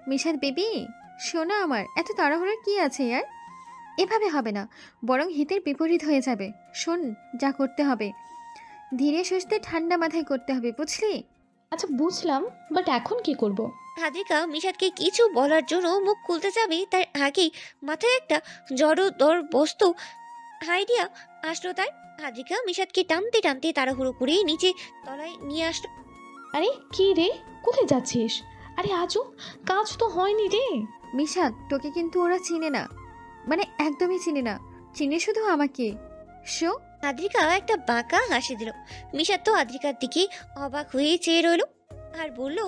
মিশাদ baby, শোনা আমার, এত তাড়াহুড়োর কি আছে ইয়ার? এভাবে হবে না, বরং হিতের বিপরীত হয়ে যাবে। শোন, যা করতে হবে ধীরে সুস্থে ঠান্ডা মাথায় করতে হবে, বুঝলি? আচ্ছা বুঝলাম, বাট এখন কি করব? হাদিকা মিশাদকে কিছু বলার জন্য মুখ খুলতে যাবে তার আগেই মাথায় একটা জড়োদর বস্তু আইডিয়া আসলো তার। হাদিকা মিশাদকে টানতে টানতে তাড়াহুড়ো করে নিচে তলায় নিয়ে আসলো। আরে কি রে, কোথায় যাচ্ছিস? আরে আজও কাজ তো হয়নি রে। মিশাদ, তোকে কিন্তু ওরা চিনে না, মানে একদমই চিনে না, চিনে শুধু আমাকে। শো। আদ্রিকা একটা বাঁকা হাসি দিল। মিশাদ তো আদ্রিকার দিকে অবাক হয়ে চেয়ে রইল আর বলল,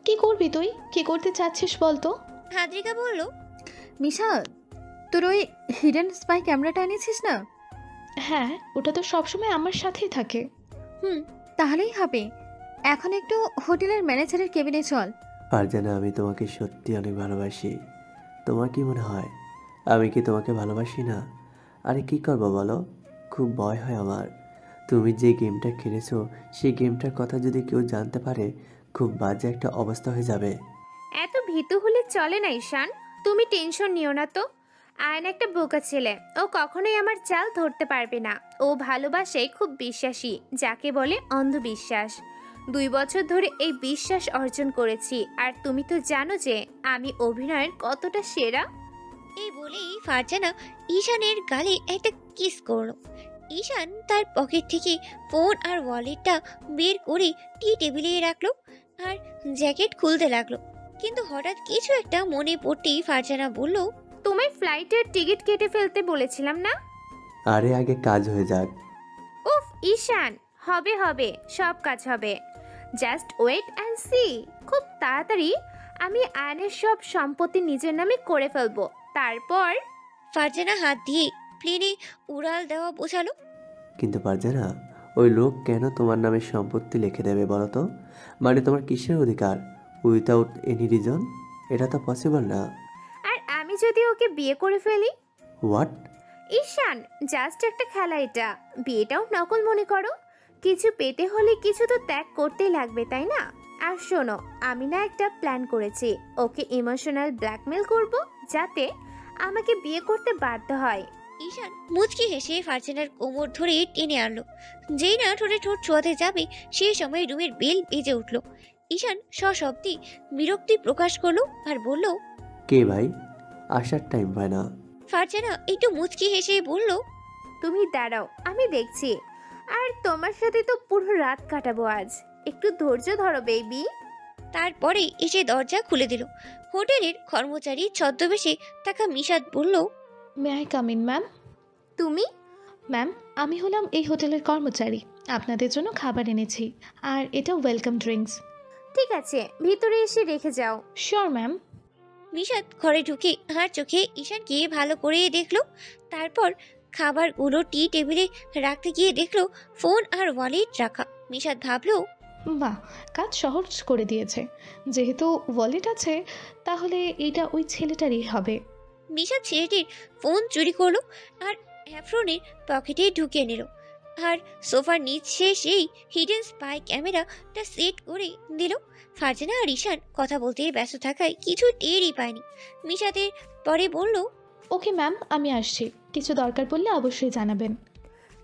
কি করবি তুই? কি করতে চাচ্ছিস বলতো? আদ্রিকা বলল, মিশাদ, তোর ওই হিডেন স্পাই ক্যামেরাটা এনেছিস না? হ্যাঁ, ওটা তো সবসময় আমার সাথেই থাকে। তাহলেই হবে। এখন একটু হোটেলের ম্যানেজারের কেবিনে চল। ফারজানা, আমি তোমাকে সত্যি অনেক ভালোবাসি। তোমার কি মনে হয় আমি কি তোমাকে ভালোবাসি না? আরে কি করবো বলো, খুব ভয় হয় আমার। তুমি যে গেমটা খেলেছো সেই গেমটার কথা যদি কেউ জানতে পারে, খুব বাজে একটা অবস্থা হয়ে যাবে। এত ভীতু হলে চলে না ঈশান, তুমি টেনশন নিও না তো। আয়ন একটা বোকা ছেলে, ও কখনোই আমার চাল ধরতে পারবে না। ও ভালোবাসে, খুব বিশ্বাসী, যাকে বলে অন্ধবিশ্বাস। 2 বছর ধরে এই বিশ্বাস অর্জন করেছি। আর তুমি তো জানো যে আমি অভিনয়ের কতটা সেরা। এই বলেই ফারজানা ঈশানের গালে একটা কিস করলো। ঈশান তার পকেট থেকে ফোন আর ওয়ালেটটা বের করে টি টেবিলে রাখলো আর জ্যাকেট খুলতে লাগলো। কিন্তু হঠাৎ কিছু একটা মনে পড়তেই ফারজানা বলল, তোমায় ফ্লাইটের টিকিট কেটে ফেলতে বলেছিলাম না? আরে আগে কাজ হয়ে যাক। উফ ঈশান, হবে হবে, সব কাজ হবে। Just wait and see. খুব তাড়াতাড়ি আমি আয়নের সব সম্পত্তি নিজের নামে করে ফেলবো। তারপর ফারজানা হাত দিয়ে প্লেনে উড়াল দেওয়া বোঝালো। কিন্তু ফারজানা, ওই লোক কেন তোমার নামে সম্পত্তি লিখে দেবে বলো তো? মানে তোমার কিসের অধিকার? Without any reason? এটা তো পসিবল না। আর আমি যদি ওকে বিয়ে করে ফেলি? হোয়াট? ঈশান, জাস্ট একটা খেলা এটা। বিয়েটাও নকল মনে করো। কিছু পেতে হলে কিছু তো ত্যাগ করতেই লাগবে, তাই না? আর শোনো, আমি না একটা প্ল্যান করেছি। ওকে ইমোশনাল ব্ল্যাকমেল করব, যাতে আমাকে বিয়ে করতে বাধ্য হয়। ঈশান মুচকি হেসে ফারজানার কোমর ধরে টেনে আনলো। যেই না ঠোঁটে ঠোঁট ছোঁয়াতে যাবে সেই সময় রুমের বেল বেজে উঠল। ঈশান সশব্দে বিরক্তি প্রকাশ করলো আর বলল, কে ভাই? আসার টাইম পায় না। ফারজানা একটু মুচকি হেসে বলল, তুমি দাঁড়াও, আমি দেখছি। আর তোমার সাথে তো পুরো রাত কাটাবো আজ। একটু ধৈর্য ধরো বেবি। তারপরে এসে দরজা খুলে দিল। হোটেলের কর্মচারী ছদ্মবেশে থাকা মিশাদ বলল, may I come in ma'am? তুমি? ম্যাম, আমি হলাম এই হোটেলের কর্মচারী। আপনাদের জন্য খাবার এনেছি, আর এটা ওয়েলকাম ড্রিঙ্কস। ঠিক আছে, ভিতরে এসে রেখে যাও। Sure ma'am. মিশাদ ঘরে ঢুকে আর চোখে ঈশানকে ভালো করে দেখলো। তারপর খাবারগুলো টি টেবিলে রাখতে গিয়ে দেখলো ফোন আর ওয়ালেট রাখা। মিশাদ ভাবলো, বাহ, কাজ সহজ করে দিয়েছে। যেহেতু ওয়ালেট আছে, তাহলে এটা ওই ছেলেটারই হবে। মিশাদ ছেলেটির ফোন চুরি করলো আর অ্যাফ্রনের পকেটে ঢুকিয়ে নিল। আর সোফার নিচে সেই হিডেন স্পাই ক্যামেরাটা সেট করে দিল। ফারজানা আর ঈশান কথা বলতে ব্যস্ত থাকায় কিছু টেরই পায়নি। মিশাদের পরে বলল, ওকে ম্যাম, আমি আসছি। কিছু দরকার পড়লে অবশ্যই জানাবেন।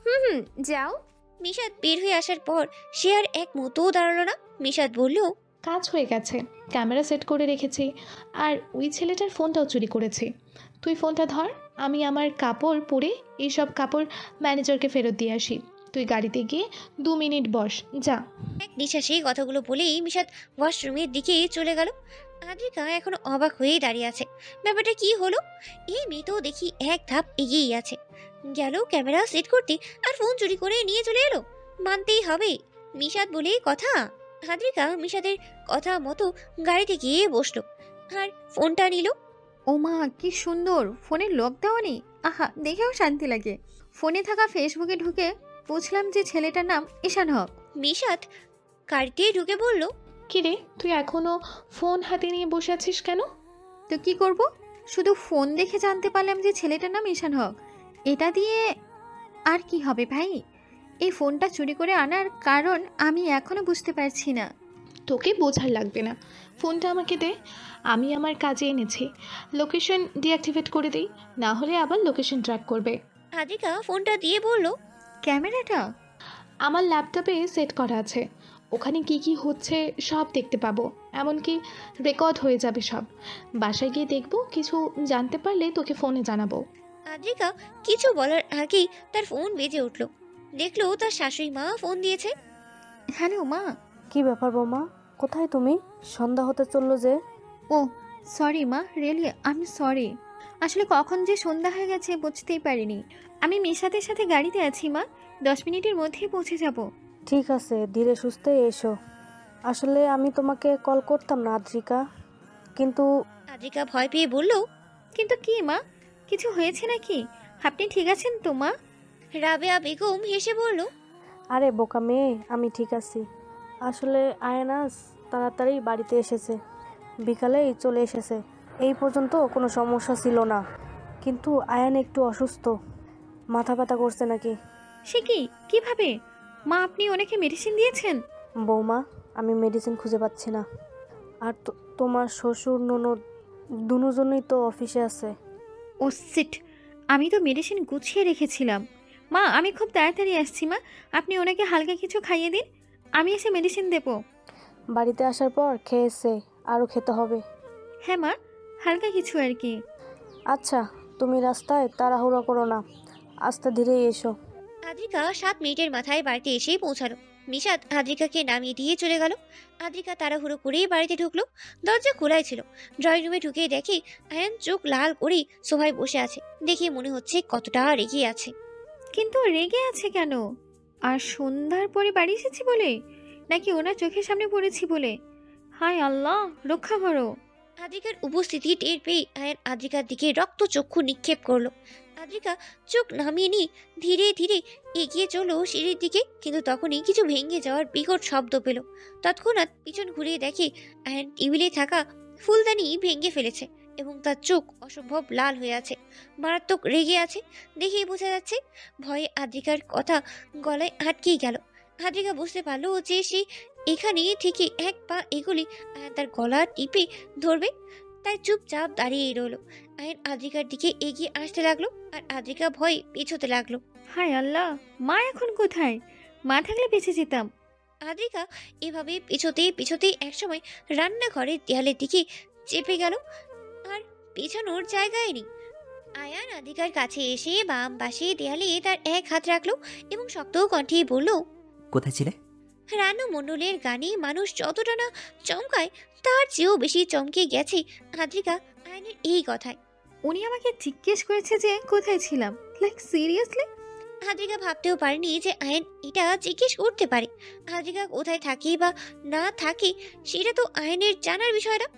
হুম, যাও। মিশাদ বের হয়ে আসার পর সে আর এক মুহূর্তও দাঁড়ালো না। মিশাদ বলল, কাজ হয়ে গেছে, ক্যামেরা সেট করে রেখেছি, আর ওই ছেলেটার ফোনটাও চুরি করেছি। তুই ফোনটা ধর, আমি আমার কাপড় পরে এইসব কাপড় ম্যানেজারকে ফেরত দিয়ে আসি। তুই গাড়িতে গিয়ে 2 মিনিট বস, যা। এক নিঃশ্বাসে কথাগুলো বলেই মিশাদ ওয়াশরুমের দিকে চলে গেল। আদ্রিকা এখনো অবাক হয়ে দাঁড়িয়ে আছে। ব্যাপারটা কি হলো? এই মেয়ে তো দেখি এক ধাপ এগিয়েই আছে। গেল ক্যামেরা সেট করতে আর ফোন চুরি করে নিয়ে চলে এলো। মানতেই হবে, মিশাদ বলে কথা। আদ্রিকা মিশাদের কথা মতো গাড়িতে গিয়ে বসলো আর ফোনটা নিল। ও মা, কি সুন্দর! ফোনের লক দেওয়া নেই, আহা, দেখেও শান্তি লাগে। ফোনে থাকা ফেসবুকে ঢুকে বুঝলাম যে ছেলেটার নাম ঈশান হক। মিশাদ গাড়িতে ঢুকে বলল, কিরে, তুই এখনো ফোন হাতে নিয়ে বসে আছিস কেন? তো কি করব? শুধু ফোন দেখে জানতে পারলাম যে ছেলেটার নাম ঈশান হক। এটা দিয়ে আর কি হবে ভাই? এই ফোনটা চুরি করে আনার কারণ আমি এখনো বুঝতে পারছি না। তোকে বোঝার লাগবে না। ফোনটা আমাকে দে, আমি আমার কাজে এনেছি। লোকেশন ডিঅ্যাক্টিভেট করে দিই, না হলে আবার লোকেশন ট্র্যাক করবে। আদ্রিকা ফোনটা দিয়ে বলল, ক্যামেরাটা? আমার ল্যাপটপে সেট করা আছে, ওখানে কি কি হচ্ছে সব দেখতে পাবো, এমনকি রেকর্ড হয়ে যাবে সব। বাসায় গিয়ে দেখবো, কিছু জানতে পারলে তোকে ফোনে জানাবো। আদ্রিকা কিছু বলার আগেই তার ফোন বেজে উঠল। দেখলো তার শাশুড়ি মা ফোন দিয়েছে। হ্যালো মা। কি ব্যাপার বৌমা, কোথায় তুমি? সন্ধ্যা হতে চললো যে। ও সরি মা, রিয়েলি আমি সরি। আসলে কখন যে সন্ধ্যা হয়ে গেছে বুঝতেই পারিনি। আমি মিশাতের সাথে গাড়িতে আছি মা, 10 মিনিটের মধ্যেই পৌঁছে যাব। ঠিক আছে, ধীরে সুস্থে এসো। আসলে আমি তোমাকে কল করতাম না আদ্রিকা, কিন্তু আদ্রিকা ভয় পেয়ে বলল, কিন্তু কি মা, কিছু হয়েছে নাকি? আপনি ঠিক আছেন তো মা? রাবেয়া বেগম হেসে বলল, আরে বোকা মেয়ে, আমি ঠিক আছি। আসলে আয়নাস তাড়াতাড়ি বাড়িতে এসেছে, বিকালেই চলে এসেছে। এই পর্যন্ত কোনো সমস্যা ছিল না, কিন্তু আয়ান একটু অসুস্থ, মাথা ব্যথা করছে নাকি। সে কি, কিভাবে? মা আপনি ওনাকে মেডিসিন দিয়েছেন? বৌমা, আমি মেডিসিন খুঁজে পাচ্ছি না। আর তোমার শ্বশুর ননদ দুজনেই তো অফিসে আছে। ও সিট, আমি তো মেডিসিন গুছিয়ে রেখেছিলাম। মা আমি খুব তাড়াতাড়ি আসছি মা, আপনি ওনাকে হালকা কিছু খাইয়ে দিন, আমি এসে মেডিসিন দেব। বাড়িতে আসার পর খেয়েছে, আরও খেতে হবে। হ্যাঁ মা, হালকা কিছু আর কি। আচ্ছা, তুমি রাস্তায় তাড়াহুড়ো করো না, আস্তে ধীরে এসো। আদ্রিকা 7 মিনিটের মাথায় বাড়িতে এসেই পৌঁছালো। মিশাত আদ্রিকাকে নামিয়ে দিয়ে চলে গেল। আদ্রিকা তাড়াহুড়ো করেই বাড়িতে ঢুকলো। দরজা খোলাই ছিল। ড্রয়িং রুমে ঢুকে দেখে আয়ান চোখ লাল করে সোফায় বসে আছে। দেখে মনে হচ্ছে কতটা রেগে আছে। কিন্তু রেগে আছে কেন? আর সন্ধ্যার পরে বাড়ি এসেছি বলে, নাকি ওনার চোখের সামনে পড়েছি বলে? হায় আল্লাহ, রক্ষা করো। আদ্রিকার উপস্থিতি টের পেয়ে আয়ান আদ্রিকার দিকে রক্তচক্ষু নিক্ষেপ করলো। আদ্রিকা চোখ নামিয়ে নিয়ে ধীরে ধীরে এগিয়ে চলো সিঁড়ির দিকে, কিন্তু তখনই কিছু ভেঙে যাওয়ার বিকট শব্দ পেল। তৎক্ষণাৎ পিছন ঘুরিয়ে দেখে আয়ান টেবিলে থাকা ফুলদানি ভেঙে ফেলেছে এবং তার চোখ অসম্ভব লাল হয়ে আছে, মারাত্মক রেগে আছে। দেখেই বোঝা যাচ্ছে ভয়ে আদ্রিকার কথা গলায় আটকেই গেল। আদ্রিকা বুঝতে পারলো যে সে এখানে থেকে এক পা এগোলে আয়ান তার গলা টিপে ধরবে, তাই চুপচাপ দাঁড়িয়ে রইল। আয়ান আদ্রিকার দিকে এগিয়ে আসতে লাগলো আর আদ্রিকা ভয়ে পেছোতে লাগলো। হায় আল্লাহ, মা এখন কোথায়? মা থাকলে বেঁচে যেতাম। আদ্রিকা এভাবে পিছোতে পিছোতে একসময় রান্নাঘরের দেয়ালের দিকে চেপে গেল, আর পেছানোর জায়গায় নেই। আয়ান আদ্রিকার কাছে এসে বাম পাশে দেয়ালে তার এক হাত রাখলো এবং শক্ত কণ্ঠে বলল, কোথায় ছিলে? রানু মণ্ডলের গানে মানুষ যতটা না চমকায় তার চেয়েও বেশি চমকে গেছে আদ্রিকা আয়নের এই কথায়। উনি আমাকে জিজ্ঞেস করেছে যে কোথায় ছিলাম, লাইক সিরিয়াসলি? আদ্রিকা ভাবতেও পারেনি যে আয়ন এটা জিজ্ঞেস করতে পারে। আদ্রিকা কোথায় থাকে বা না থাকে সেটা তো আয়নের জানার বিষয় না,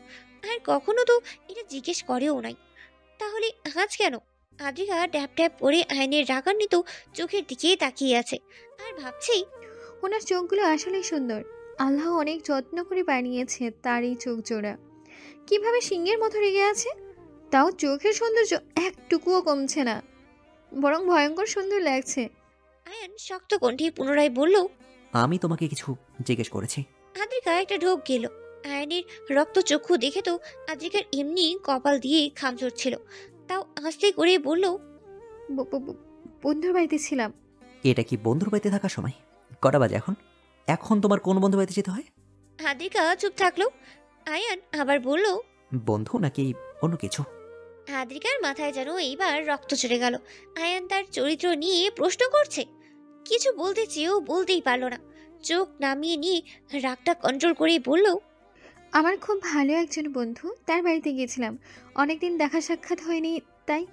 আর কখনো তো এটা জিজ্ঞেস করেও নাই। তাহলে আজ কেন? আদ্রিকা ড্যাপ ড্যাপ করে আয়নের রাগান্বিত চোখের দিকে তাকিয়ে আছে আর ভাবছে, ওনার চোখগুলো আসলেই সুন্দর। আল্লাহ অনেক যত্ন করে বানিয়েছে তার এই চোখ জোড়া। কিভাবে সিংহের মতো রেগে আছে, তাও চোখের সৌন্দর্য একটুকুও কমছে না, বরং ভয়ঙ্কর সুন্দর লাগছে। আয়ন শক্ত কণ্ঠে পুনরায় বলল, আমি তোমাকে কিছু জিজ্ঞেস করেছি। আদ্রিকা একটা ঢোক গেল। আয়নের রক্তচক্ষু দেখে তো আদ্রিকার এমনি কপাল দিয়ে খাম চড়ছিল, তাও আস্তে করে বলল, বন্ধুর বাড়িতে ছিলাম। এটা কি বন্ধুর বাড়িতে থাকার সময়? কটা বাজে এখন? এখন তোমার কোন বন্ধু বাড়িতে যেতে হয়? আদ্রিকা চুপ থাকলো। আয়ান আবার বলল, বন্ধু নাকি অন্য কিছু? আদ্রিকার মাথায় যেন এইবার রক্ত চড়ে গেল। আয়ান তার চরিত্র নিয়ে প্রশ্ন করছে, কিছু বলতে চেয়েও বলতেই পারলো না। চোখ নামিয়ে নিয়ে রাগটা কন্ট্রোল করেই বলল, আমার খুব ভালো একজন বন্ধু, তার বাড়িতে গিয়েছিলাম, অনেকদিন দেখা সাক্ষাৎ হয়নি তাই।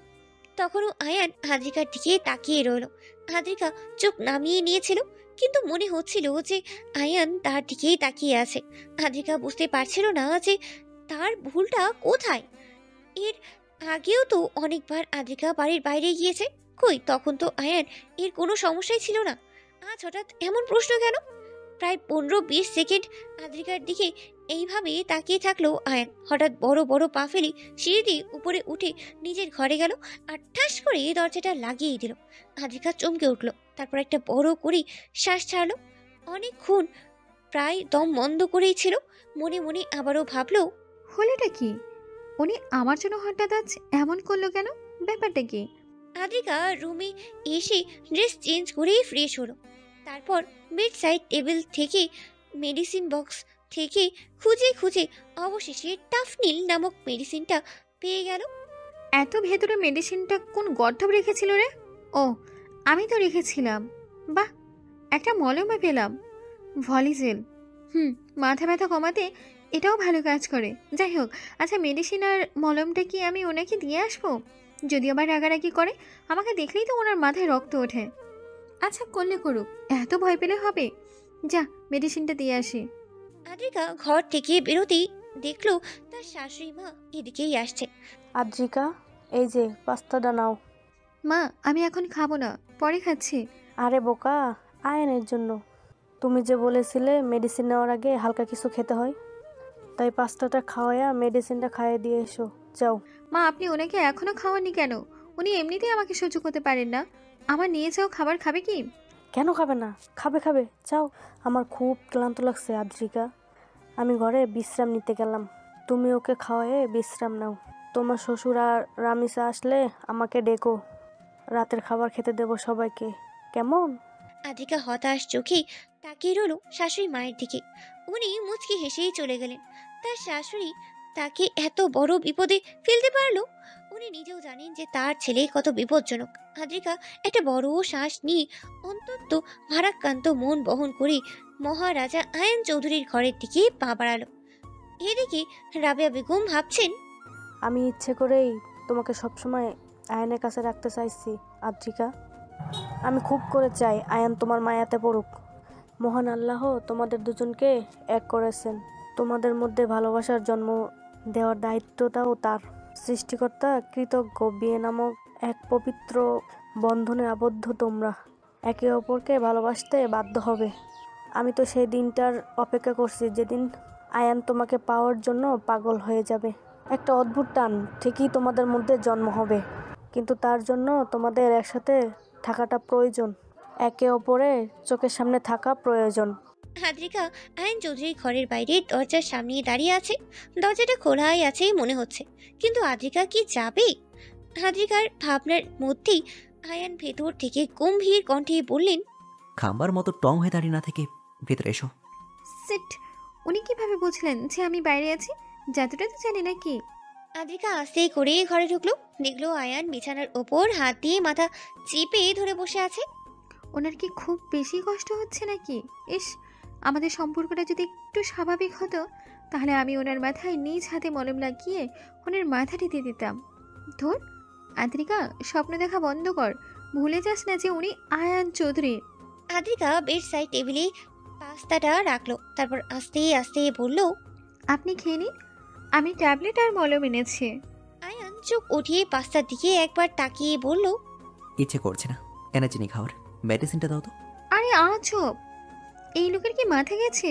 তখনও আয়ান আদ্রিকার দিকে তাকিয়ে রইল। আদ্রিকা চোখ নামিয়ে নিয়েছিল, কিন্তু মনে হচ্ছিল যে আয়ান তার দিকেই তাকিয়ে আছে। আদ্রিকা বুঝতে পারছিল না যে তার ভুলটা কোথায়। এর আগেও তো অনেকবার আদ্রিকা বাড়ির বাইরে গিয়েছে, কই তখন তো আয়ান এর কোনো সমস্যাই ছিল না। আজ হঠাৎ এমন প্রশ্ন কেন? প্রায় 15-20 সেকেন্ড আদ্রিকার দিকে এইভাবে তাকিয়ে থাকলো আয়ান। হঠাৎ বড় বড় পা ফেলে সিঁড়ি দিয়ে উপরে উঠে নিজের ঘরে গেল আর ঠাস করে দরজাটা লাগিয়ে দিল। আদ্রিকা চমকে উঠল, তারপর একটা বড় করে শ্বাস ছাড়লো। অনেকক্ষণ প্রায় দম বন্ধ করেই ছিল। মনে মনে আবারও ভাবলো, হলোটা কি? উনি আমার জন্য হঠাৎ আজ এমন করলো কেন? ব্যাপারটা কি? আদ্রিকা রুমে এসে ড্রেস চেঞ্জ করে ফ্রেশ হলো। তারপর বেড সাইড টেবিল থেকে মেডিসিন বক্স থেকে খুঁজে খুঁজে অবশেষে টাফনিল নামক মেডিসিনটা পেয়ে গেল। এত ভেতরে মেডিসিনটা কোন গর্ধব রেখেছিল রে? ও, আমি তো রেখেছিলাম। বাহ, একটা মলমও পেলাম, ভলিজেল। মাথা ব্যথা কমাতে এটাও ভালো কাজ করে। যাই হোক, আচ্ছা মেডিসিন আর মলমটা কি আমি ওনাকে দিয়ে আসবো? যদি আবার রাগারাগি করে, আমাকে দেখলেই তো ওনার মাথায় রক্ত ওঠে। আচ্ছা করলে করুক, এত ভয় পেলে হবে? যা, মেডিসিনটা দিয়ে আসি। আদ্রিকা ঘর থেকে বেরোতেই দেখলো তার শাশুড়ি মা এদিকেই আসছে। আদ্রিকা, এই যে পাস্তাটা নাও। মা, আমি এখন খাবো না, পরে খাচ্ছি। আরে বোকা, আয়নের জন্য। তুমি যে বলেছিলে মেডিসিন নেওয়ার আগে হালকা কিছু খেতে হয়, তাই পাস্তাটা খাওয়ায়া মেডিসিনটা খাইয়ে দিয়ে এসো, যাও। মা, আপনি ওনাকে এখনো খাওয়াননি কেন? উনি এমনিতেই আমাকে সহ্য করতে পারেন না। আমার নিয়ে যাও খাবার খাবে কি? কেন খাবে না? খাবে খাবে, যাও। আমার খুব ক্লান্ত লাগছে আদ্রিকা, আমি ঘরে বিশ্রাম নিতে গেলাম। তুমি ওকে খাওয়ায়ে বিশ্রাম নাও। তোমার শ্বশুর আর রামিসা আসলে আমাকে ডেকো, রাতের খাবার খেতে দেবো সবাইকে, কেমন? আদ্রিকা হতাশ চোখে তাকিয়ে রইল শাশুড়ি মায়ের দিকে। উনি মুচকি হেসেই চলে গেলেন। তার শাশুড়ি তাকে এত বড় বিপদে ফেলতে পারলো? উনি নিজেও জানেন যে তার ছেলে কত বিপজ্জনক। আদ্রিকা একটা বড় শ্বাস নিয়ে অন্তত ভারাক্রান্ত মন বহন করে মহারাজা আয়ন চৌধুরীর ঘরের দিকে পা বাড়ালো। এদিকে রাবেয়া বেগম ভাবছেন, আমি ইচ্ছে করেই তোমাকে সবসময় আয়নের কাছে রাখতে চাইছি আদ্রিকা। আমি খুব করে চাই আয়ান তোমার মায়াতে পড়ুক। মহান আল্লাহ তোমাদের দুজনকে এক করেছেন, তোমাদের মধ্যে ভালোবাসার জন্ম দেওয়ার দায়িত্বটাও তার। সৃষ্টিকর্তা কৃতজ্ঞ, বিয়ে নামক এক পবিত্র বন্ধনে আবদ্ধ তোমরা একে অপরকে ভালোবাসতে বাধ্য হবে। আমি তো সেই দিনটার অপেক্ষা করছি যেদিন আয়ান তোমাকে পাওয়ার জন্য পাগল হয়ে যাবে। একটা অদ্ভুত টান ঠিকই তোমাদের মধ্যে জন্ম হবে, কিন্তু তার জন্য তোমাদের একসাথে থাকাটা প্রয়োজন, একে অপরের চোখের সামনে থাকা প্রয়োজন। আদ্রিকা আয়ন চৌধুরীর ঘরের বাইরে দরজার সামনে দাঁড়িয়ে আছে। দরজাটা খোলাই আছে মনে হচ্ছে, কিন্তু আদ্রিকা কি যাবে? আদ্রিকার ভাবনার মধ্যেই আয়ান ভেতর থেকে গম্ভীর কণ্ঠে বললেন, খাম্বার মতো টং হয়ে দাঁড়িয়ে না থেকে ভেতরে এসো। সিট। উনি কিভাবে বুঝলেন যে আমি বাইরে আছি? যতটা তো জানি নাকি? আদ্রিকা আস্তে করে ঘরে ঢুকলো। দেখলো আয়ান বিছানার ওপর হাত দিয়ে মাথা চেপে ধরে বসে আছে। ওনার কি খুব বেশি কষ্ট হচ্ছে নাকি? ইস, আমাদের সম্পর্কটা যদি একটু স্বাভাবিক হতো, তাহলে আমি ওনার মাথায় নিজ হাতে মলম লাগিয়ে ওনার মাথাটি দিয়ে দিতাম। ধর আদ্রিকা, স্বপ্ন দেখা বন্ধ কর। ভুলে যাস না যে উনি আয়ান চৌধুরী। আদ্রিকা বেড সাইড টেবিলে পাস্তাটা রাখলো। তারপর আস্তে আস্তে বলল, আপনি খেয়ে নিন, আমি ট্যাবলেট আর মলম এনেছি। আয়ান চোখ উঠিয়ে পাস্তার দিকে একবার তাকিয়ে বলল, ইচ্ছে করছে না এনার্জি নেই খাওয়ার, মেডিসিনটা দাও তো। আরে আজব, এই লোকের কি মাথা গেছে?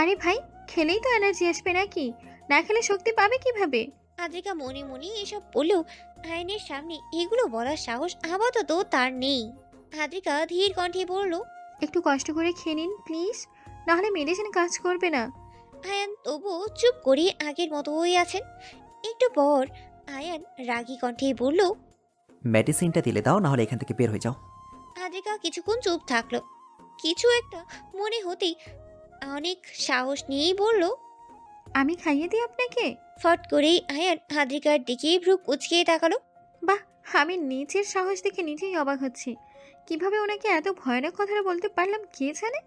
আরে ভাই, খেলেই তো এনার্জি আসবে নাকি? না খেলে শক্তি পাবে কিভাবে? আদ্রিকা মনে মনে এসব বললেও আয়নের সামনে এগুলো বলার সাহস আপাতত তার নেই। আদ্রিকা ধীর কণ্ঠে বলল, একটু কষ্ট করে খেয়ে নিন প্লিজ, নাহলে মেডিসিন কাজ করবে না। আয়ান তবুও চুপ করে আগের মতোই আছেন। একটু পর আয়ান রাগী কণ্ঠে বলল, মেডিসিনটা দিলে দাও, নাহলে এখান থেকে বের হয়ে যাও। আদ্রিকা কিছুক্ষণ চুপ থাকলো। কিছু একটা মনে হতেই অনেক সাহস নিয়েই বলল, আমি খাইয়ে দিই আপনাকে। ফট করেই আয়ান আদ্রিকার দিকে ভ্রু কুচকে তাকালো। বাহ, আমি নিজের সাহস দেখে নিজেই অবাক হচ্ছি। কিভাবে ওনাকে এত ভয়ানক কথাটা বলতে পারলাম কে জানে।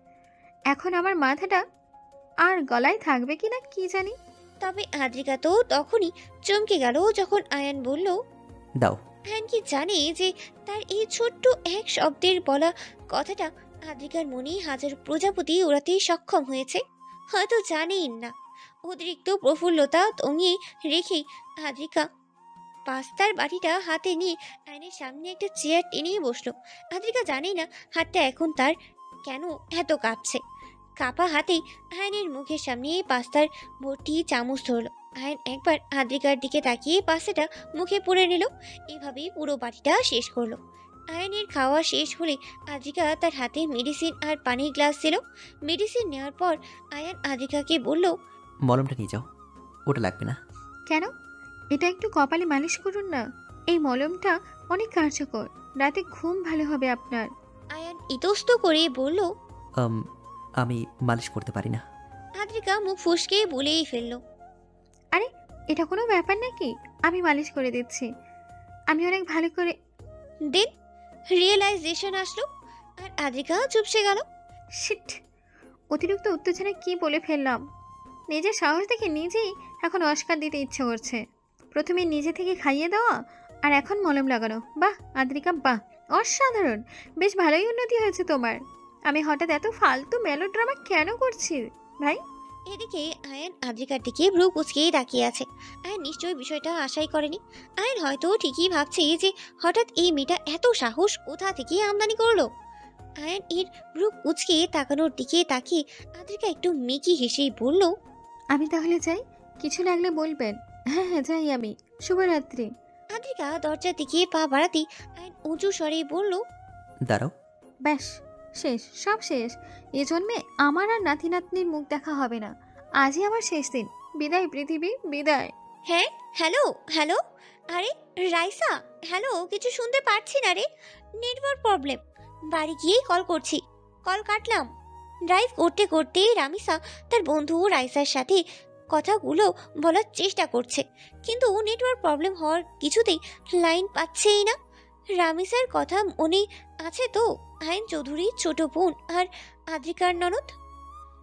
এখন আমার মাথাটা আর গলায় থাকবে কি না কি জানি। তবে আদ্রিকা তো তখনই চমকে গেল যখন আয়ান বলল, দাও। আয়ান কি জানে যে তার এই ছোট্ট এক শব্দের বলা কথাটা আদ্রিকার মনে হাজার প্রজাপতি উড়াতে সক্ষম হয়েছে? হয়তো জানেই না। অতিরিক্ত প্রফুল্লতা দমিয়ে রেখে আদ্রিকা পাস্তার বাটিটা হাতে নিয়ে আয়নের সামনে একটা চেয়ার টেনে বসলো। আদ্রিকা জানে না হাতটা এখন তার কেন এত কাঁপছে। কাপা হাতেই আয়নের মুখের সামনে পাস্তার ভর্তি চামচ ধরলো। আয়ন একবার আদ্রিকার দিকে তাকিয়ে পাস্তাটা মুখে পুরে নিল। এভাবেই পুরো বাটিটা শেষ করলো। আয়ানের খাওয়া শেষ হলে আদ্রিকা তার হাতে মেডিসিন আর পানির গ্লাস দিল। মেডিসিন নেওয়ার পর আয়ান আদ্রিকাকে বলল, মলমটা নিয়ে যাও, ওটা লাগবে না। কেন? এটা একটু কপালে মালিশ করুন না। এই মলমটা অনেক কার্যকর, রাতে ঘুম ভালো হবে আপনার। আয়ান ইতস্ত করে বলল। আমি মালিশ করতে পারি না। আদ্রিকা মুখ ফুসকে বলেই ফেলল, আরে এটা কোনো ব্যাপার নাকি, আমি মালিশ করে দিচ্ছি। আমি অনেক ভালো করে। দেন রিয়েলাইজেশন আসলো আর আদ্রিকা চুপসে গেল। শিট, অতিরিক্ত উত্তেজনায় কি বলে ফেললাম। নিজের সাহস দেখে নিজেই এখন অস্কার দিতে ইচ্ছে করছে। প্রথমে নিজে থেকে খাইয়ে দেওয়া আর এখন মলম লাগানো। বাহ আদ্রিকা, বাহ, অসাধারণ। বেশ ভালোই উন্নতি হয়েছে তোমার। আমি হঠাৎ এত ফালতু মেলোড্রামা কেন করছি ভাই? এদিকে আয়ান আদ্রিকার দিকে ভ্রু কুচকেই তাকিয়ে আছে। আয়ান নিশ্চয়ই বিষয়টা আশাই করেনি। আয়ান হয়তো ঠিকই ভাবছে যে হঠাৎ এই মেয়েটা এত সাহস কোথা থেকে আমদানি করলো। আয়ান এর ভ্রু কুচকে তাকানোর দিকে তাকিয়ে আদ্রিকা একটু মেকি হেসেই বলল, আমি তাহলে যাই, কিছু লাগলে বলবেন। হ্যাঁ হ্যাঁ যাই আমি, শুভরাত্রি। আদ্রিকা দরজার দিকে পা বাড়াতেই আয়ান উঁচু স্বরেই বলল, দাঁড়াও। ব্যাস, শেষ, সব শেষ। এ জন্মে আমার আর নাতি নাতনির মুখ দেখা হবে না। আজই আমার শেষ দিন। বিদায় পৃথিবী, বিদায়। হ্যাঁ হ্যালো হ্যালো, আরে রাইসা, হ্যালো, কিছু শুনতে পারছি না রে, নেটওয়ার্ক প্রবলেম। বাড়ি গিয়েই কল করছি, কল কাটলাম। ড্রাইভ করতে করতে রামিসা তার বন্ধু রাইসার সাথে কথাগুলো বলার চেষ্টা করছে, কিন্তু নেটওয়ার্ক প্রবলেম হওয়ার কিছুতেই লাইন পাচ্ছেই না। রামিসার কথা মনে আছে তো, আয়ন চৌধুরী ছোট বোন আর আদ্রিকার ননদ।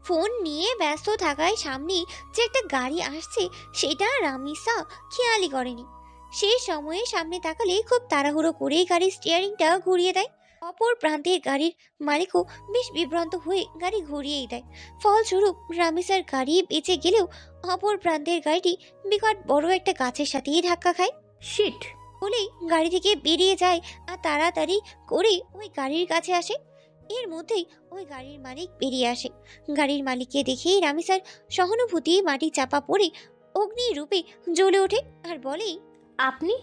ফোন নিয়ে ব্যস্ত থাকায় সামনে যে একটা গাড়ি আসছে সেটা রামিসা খেয়ালই করেনি। সেই সময়ে সামনে তাকালে খুব তাড়াহুড়ো করে গাড়ির স্টিয়ারিংটা ঘুরিয়ে দেয়। অপর প্রান্তের গাড়ির মালিকও বেশ বিভ্রান্ত হয়ে গাড়ি ঘুরিয়েই দেয়। ফলস্বরূপ রামিসার গাড়ি বেঁচে গেলেও অপর প্রান্তের গাড়িটি বিকট বড় একটা গাছের সাথেই ধাক্কা খায়। শিট বলেই গাড়ি থেকে বেরিয়ে যায় আর তাড়াতাড়ি করে ওই গাড়ির কাছে আসে। এর মধ্যেই ওই গাড়ির মালিক বেরিয়ে আসে। গাড়ির মালিককে দেখেই রামিসার সহানুভূতি মাটি চাপা পড়ে অগ্নি রূপে জ্বলে ওঠে আর বলে, আপনি?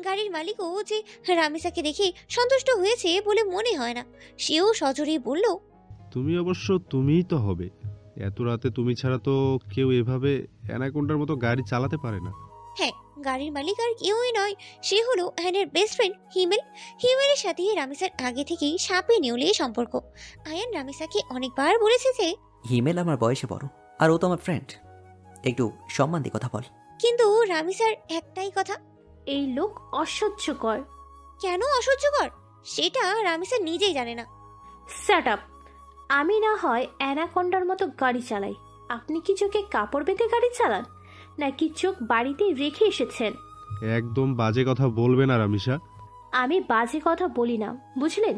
গাড়ির মালিকও যে রামিসাকে দেখে সন্তুষ্ট হয়েছে বলে মনে হয় না। সেও সজোরে বলল, তুমি অবশ্য তুমিই তো হবে। এত রাতে তুমি ছাড়া তো কেউ এভাবে অ্যানাকোন্ডার মতো গাড়ি চালাতে পারে না। হ্যাঁ, গাড়ির মালিক আর কেউই নয়, সে হলো আয়নের বেস্ট ফ্রেন্ড হিমেল। হিমেলের সাথে রামিসার আগে থেকেই সাপে নেউলে সম্পর্ক। আয়ান রামিসাকে অনেকবার বলেছে যে হিমেল আমার বয়সে বড়, আর ও তো আমার ফ্রেন্ড, একটু সম্মান দিয়ে কথা বল। কিন্তু রামিসার একটাই কথা, এই লোক অসহ্যকর। কেন অসহ্যকর সেটা রামিসা নিজেই জানে না। স্যাট আপ। আমি না হয় অ্যানাকন্ডার মতো গাড়ি চালাই, আপনি কি চোখে কাপড় বেঁধে গাড়ি চালান, নাকি চোখ বাড়িতে রেখে এসেছেন? একদম বাজে কথা বলবে না রামিসা। আমি বাজে কথা বলি না, বুঝলেন?